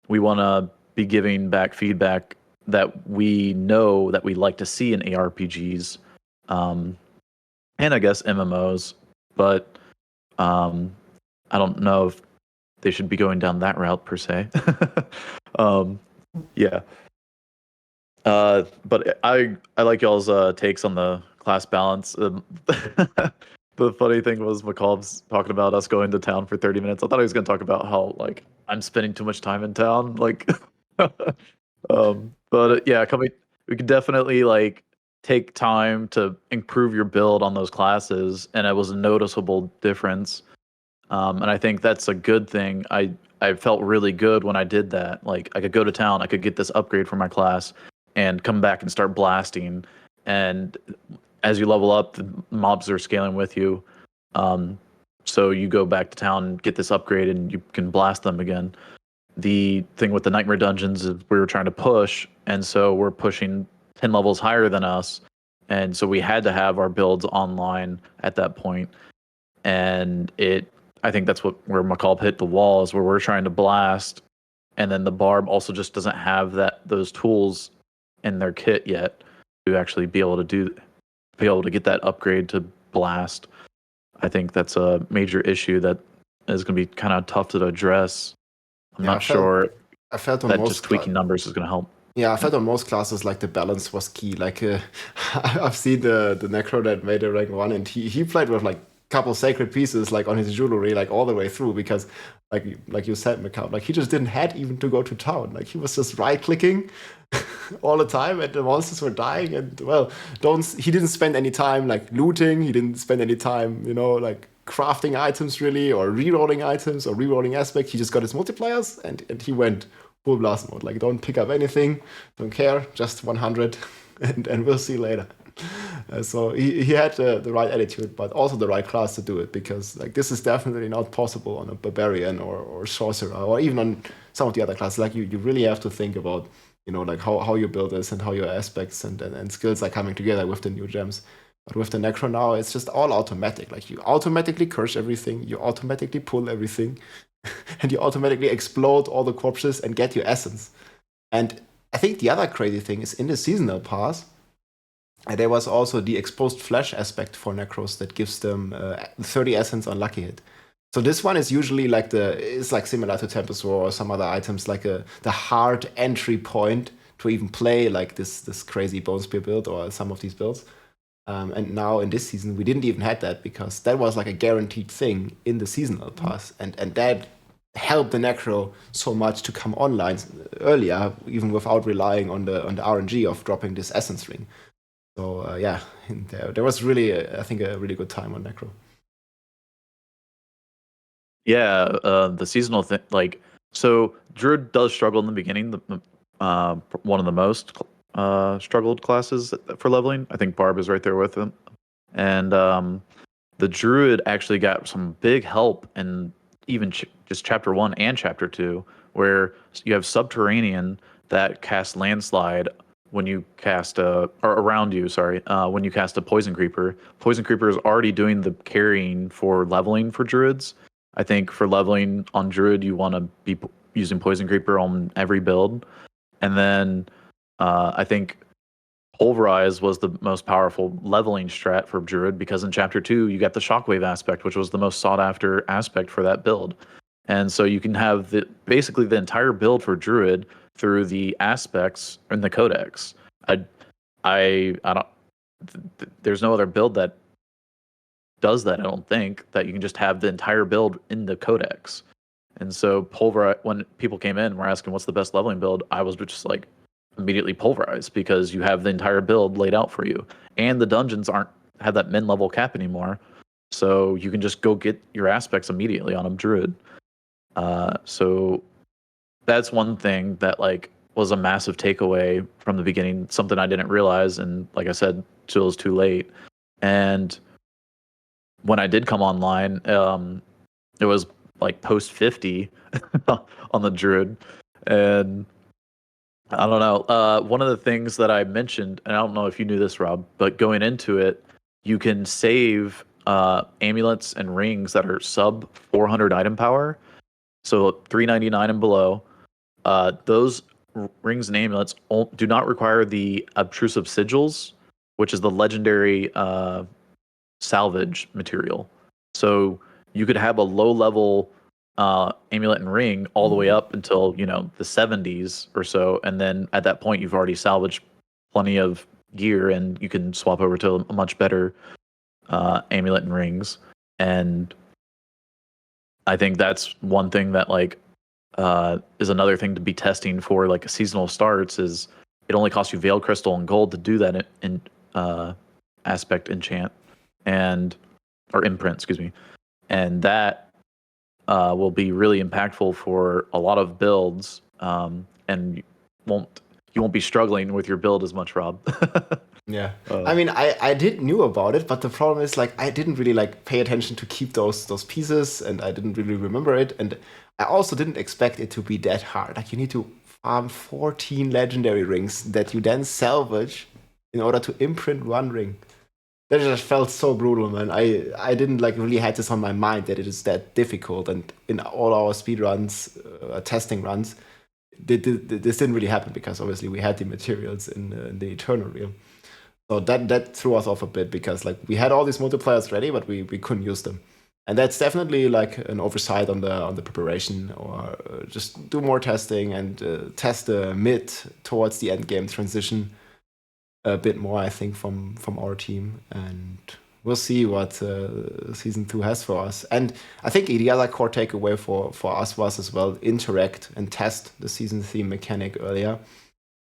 we want to be giving back feedback that we know that we like to see in ARPGs, and I guess MMOs. But I don't know if they should be going down that route per se. Yeah. But I like y'all's takes on the class balance. The funny thing was McCall's talking about us going to town for 30 minutes. I thought he was going to talk about how, like, I'm spending too much time in town. Like, but yeah, we could definitely, like, take time to improve your build on those classes, and it was a noticeable difference. And I think that's a good thing. I felt really good when I did that. Like, I could go to town, I could get this upgrade for my class, and come back and start blasting. And as you level up, the mobs are scaling with you. So you go back to town and get this upgrade, and you can blast them again. The thing with the Nightmare Dungeons is we were trying to push, and so we're pushing 10 levels higher than us. And so we had to have our builds online at that point. And I think that's where McCall hit the wall, is where we're trying to blast, and then the Barb also just doesn't have those tools in their kit yet to actually be able to get that upgrade to blast. I think that's a major issue that is going to be kind of tough to address. I'm not sure. I felt on that most just tweaking numbers is going to help. Yeah, I felt on most classes like the balance was key. Like I've seen the Necro that made a rank 1, and he played with like couple sacred pieces like on his jewelry like all the way through, because like you said, McCown, like he just didn't had even to go to town. Like he was just right clicking all the time, and the monsters were dying. And well, he didn't spend any time like looting. He didn't spend any time, like crafting items really, or rerolling items or rerolling aspect. He just got his multipliers and he went full blast mode. Like, don't pick up anything, don't care, just 100, and we'll see later. So he had the right attitude, but also the right class to do it, because like this is definitely not possible on a barbarian or sorcerer, or even on some of the other classes. Like you really have to think about like how you build this and how your aspects and skills are coming together with the new gems. But with the Necro now, it's just all automatic. Like you automatically curse everything, you automatically pull everything, and you automatically explode all the corpses and get your essence. And I think the other crazy thing is in the seasonal pass, there was also the exposed flesh aspect for Necros that gives them 30 essence on lucky hit. So this one is usually like it's like similar to Tempest or some other items, like the hard entry point to even play like this crazy Bone Spear build or some of these builds. And now in this season, we didn't even have that, because that was like a guaranteed thing in the seasonal pass, and that helped the Necro so much to come online earlier, even without relying on the RNG of dropping this essence ring. So yeah, there was really, I think, a really good time on Necro. Yeah, the seasonal thing, like, so Druid does struggle in the beginning. One of the most struggled classes for leveling. I think Barb is right there with him, and the Druid actually got some big help in even just chapter 1 and chapter 2, where you have Subterranean that casts Landslide when you cast or around you, sorry, when you cast a Poison Creeper. Poison Creeper is already doing the carrying for leveling for Druids. I think for leveling on Druid, you want to be using Poison Creeper on every build. And then I think Pulverize was the most powerful leveling strat for Druid, because in Chapter 2, you got the Shockwave aspect, which was the most sought after aspect for that build. And so you can have basically the entire build for Druid through the aspects in the Codex. I don't. There's no other build that does that. I don't think that you can just have the entire build in the Codex. And so Pulverize, when people came in and were asking what's the best leveling build, I was just like immediately Pulverize, because you have the entire build laid out for you, and the dungeons aren't have that min level cap anymore, so you can just go get your aspects immediately on a Druid. So that's one thing that like was a massive takeaway from the beginning, something I didn't realize, and like I said, till it was too late. And when I did come online, it was like post 50 on the Druid, and I don't know. One of the things that I mentioned, and I don't know if you knew this, Rob, but going into it, you can save amulets and rings that are sub 400 item power, so 399 and below. Those rings and amulets do not require the obtrusive sigils, which is the legendary salvage material. So you could have a low level amulet and ring all the way up until the 70s or so, and then at that point you've already salvaged plenty of gear, and you can swap over to a much better amulet and rings. And I think that's one thing that like is another thing to be testing for like a seasonal starts, is it only costs you Veil Crystal and gold to do that in aspect enchant or imprint, excuse me, and that will be really impactful for a lot of builds, and you won't be struggling with your build as much, Rob. Yeah, I mean, I did knew about it, but the problem is like I didn't really like pay attention to keep those pieces, and I didn't really remember it, and I also didn't expect it to be that hard. Like you need to farm 14 legendary rings that you then salvage in order to imprint one ring. That just felt so brutal, man. I didn't like really had this on my mind that it is that difficult, and in all our speedruns, testing runs, this didn't really happen, because obviously we had the materials in the Eternal Realm. So that threw us off a bit, because like we had all these multipliers ready, but we couldn't use them. And that's definitely like an oversight on the preparation, or just do more testing and test the mid towards the end game transition a bit more, I think, from our team. And we'll see what season 2 has for us. And I think the other core takeaway for us was as well interact and test the season theme mechanic earlier.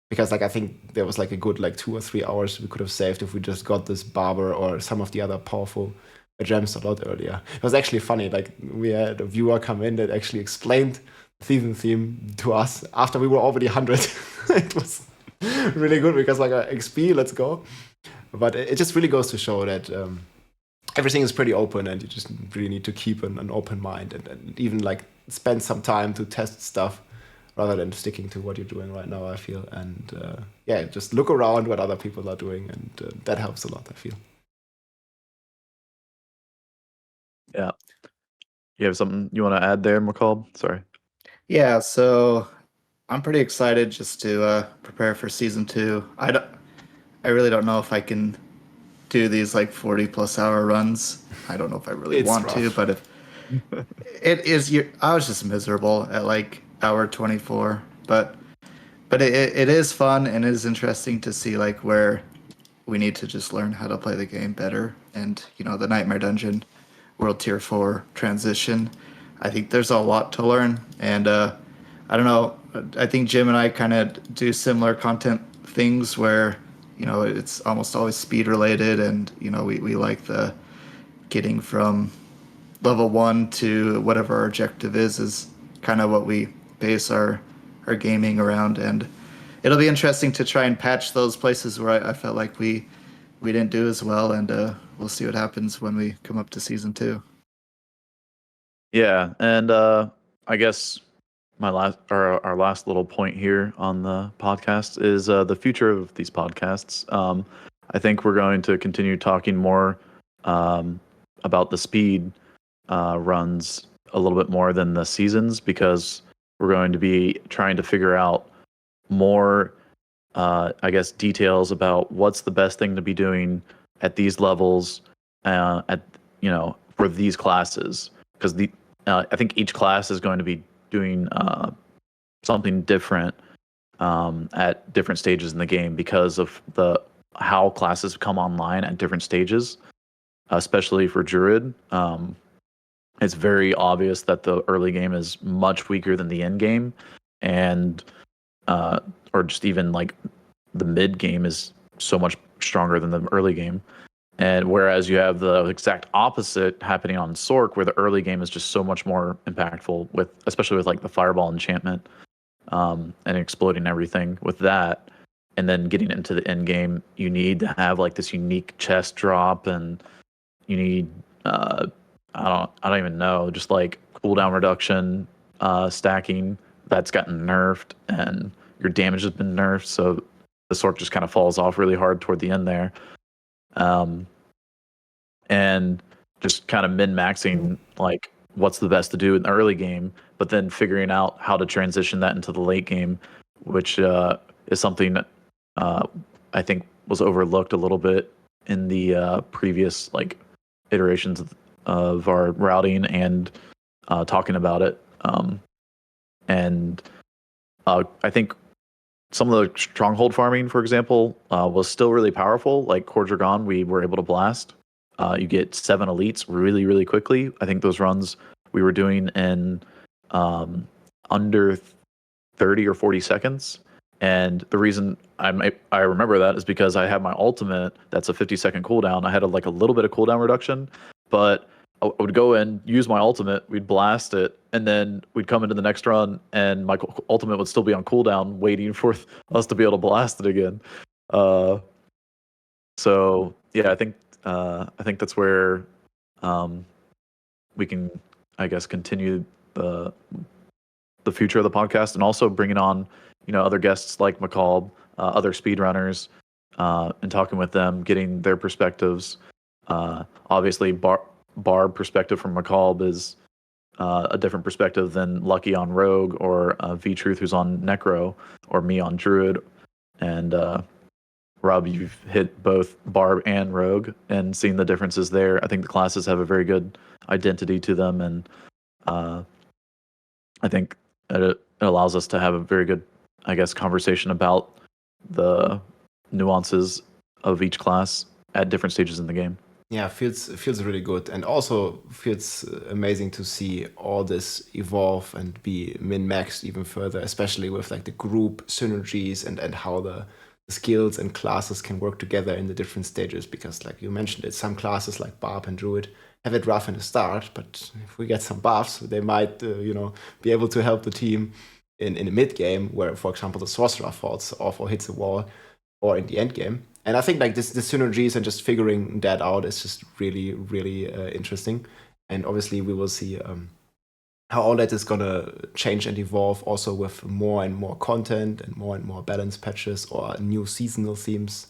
Because like I think there was like a good like 2 or 3 hours we could have saved if we just got this Barber or some of the other powerful gems a lot earlier. It was actually funny, like we had a viewer come in that actually explained the season theme to us after we were already 100. It was really good because like XP, let's go. But it just really goes to show that everything is pretty open and you just really need to keep an open mind and even like spend some time to test stuff rather than sticking to what you're doing right now, I feel. And yeah, just look around what other people are doing, and that helps a lot, I feel. Yeah. You have something you want to add there, McCall? Sorry. Yeah, so I'm pretty excited just to prepare for season 2. I really don't know if I can do these like 40+ hour runs. I don't know if I really want to, but if it is, I was just miserable at like hour 24. But it is fun and it is interesting to see like where we need to just learn how to play the game better. And the Nightmare Dungeon World Tier 4 transition, I think there's a lot to learn. And I don't know, I think Jim and I kind of do similar content things where it's almost always speed related, and we like the getting from level 1 to whatever our objective is kind of what we base our gaming around. And it'll be interesting to try and patch those places where I felt like we didn't do as well, and we'll see what happens when we come up to season 2. Yeah, and I guess our last little point here on the podcast is the future of these podcasts. I think we're going to continue talking more about the speed runs a little bit more than the seasons, because we're going to be trying to figure out more, I guess, details about what's the best thing to be doing at these levels, for these classes, because I think each class is going to be doing something different at different stages in the game because of how classes come online at different stages, especially for Druid. It's very obvious that the early game is much weaker than the end game, and or just even like the mid game is so much stronger than the early game. And whereas you have the exact opposite happening on Sork, where the early game is just so much more impactful, especially with like the fireball enchantment and exploding everything with that. And then getting into the end game, you need to have like this unique chest drop, and you need I don't even know, just like cooldown reduction, stacking that's gotten nerfed, and your damage has been nerfed, so the Sork just kind of falls off really hard toward the end there. And just kind of min-maxing like what's the best to do in the early game, but then figuring out how to transition that into the late game, which is something I think was overlooked a little bit in the previous like iterations of our routing and talking about it. And I think some of the stronghold farming, for example, was still really powerful. Like Core Dragon, we were able to blast. You get 7 elites really, really quickly. I think those runs we were doing in under 30 or 40 seconds. And the reason I remember that is because I have my ultimate that's a 50-second cooldown. I had a little bit of cooldown reduction, but I would go in, use my ultimate, we'd blast it, and then we'd come into the next run, and my ultimate would still be on cooldown, waiting for us to be able to blast it again. So yeah, I think that's where we can, I guess, continue the future of the podcast, and also bringing on other guests like McCall, other speedrunners, and talking with them, getting their perspectives. Obviously, Barb perspective from McCall is a different perspective than Lucky on Rogue, or V Truth who's on Necro, or me on Druid. And Rob, you've hit both Barb and Rogue and seen the differences there. I think the classes have a very good identity to them, and I think it allows us to have a very good, I guess, conversation about the nuances of each class at different stages in the game. Yeah, feels really good, and also feels amazing to see all this evolve and be min-maxed even further, especially with like the group synergies and how the skills and classes can work together in the different stages. Because like you mentioned it, some classes like Barb and Druid have it rough in the start, but if we get some buffs, they might be able to help the team in the mid game, where for example the sorcerer falls off or hits a wall, or in the end game. And I think like the synergies and just figuring that out is just really, really interesting. And obviously we will see how all that is gonna change and evolve also with more and more content and more balance patches or new seasonal themes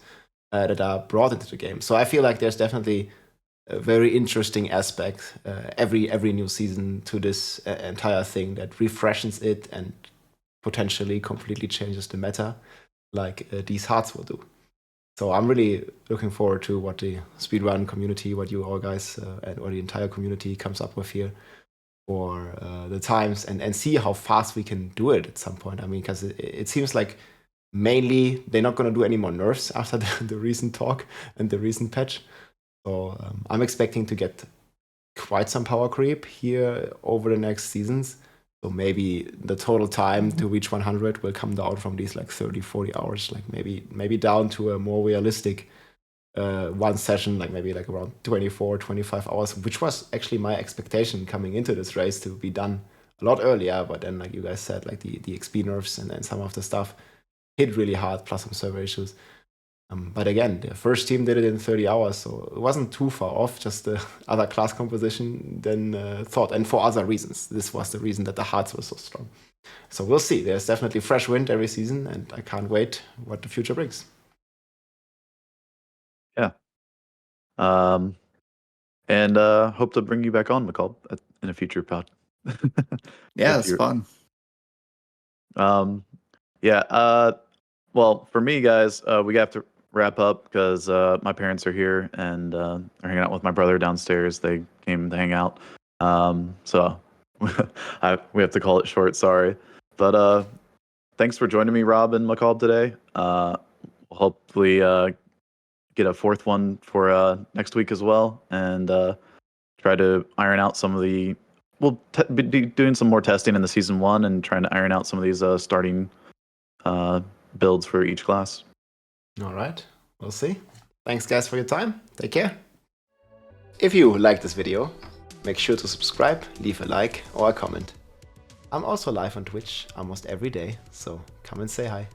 that are brought into the game. So I feel like there's definitely a very interesting aspect every new season to this entire thing that refreshes it and potentially completely changes the meta, like these hearts will do. So I'm really looking forward to what the speedrun community, what you all guys or the entire community comes up with here for the times, and see how fast we can do it at some point. I mean, because it seems like mainly they're not going to do any more nerfs after the recent talk and the recent patch. So I'm expecting to get quite some power creep here over the next seasons. So maybe the total time to reach 100 will come down from these like 30, 40 hours, like maybe down to a more realistic one session, like maybe like around 24, 25 hours, which was actually my expectation coming into this race to be done a lot earlier. But then like you guys said, like the XP nerfs and some of the stuff hit really hard, plus some server issues. But again, the first team did it in 30 hours, so it wasn't too far off, just the other class composition than thought. And for other reasons. This was the reason that the hearts were so strong. So we'll see. There's definitely fresh wind every season, and I can't wait what the future brings. Yeah. And hope to bring you back on, McCall, in a future pod. Yeah, it's fun. Yeah. Well, for me, guys, we have to wrap up because my parents are here and are hanging out with my brother downstairs. They came to hang out. So we have to call it short. Sorry. But thanks for joining me, Rob and McCall, today. We'll hopefully get a fourth one for next week as well, and try to iron out some of the. We'll be doing some more testing in the season 1 and trying to iron out some of these starting builds for each class. All right, we'll see. Thanks guys for your time. Take care. If you like this video, make sure to subscribe, leave a like or a comment. I'm also live on Twitch almost every day, so come and say hi.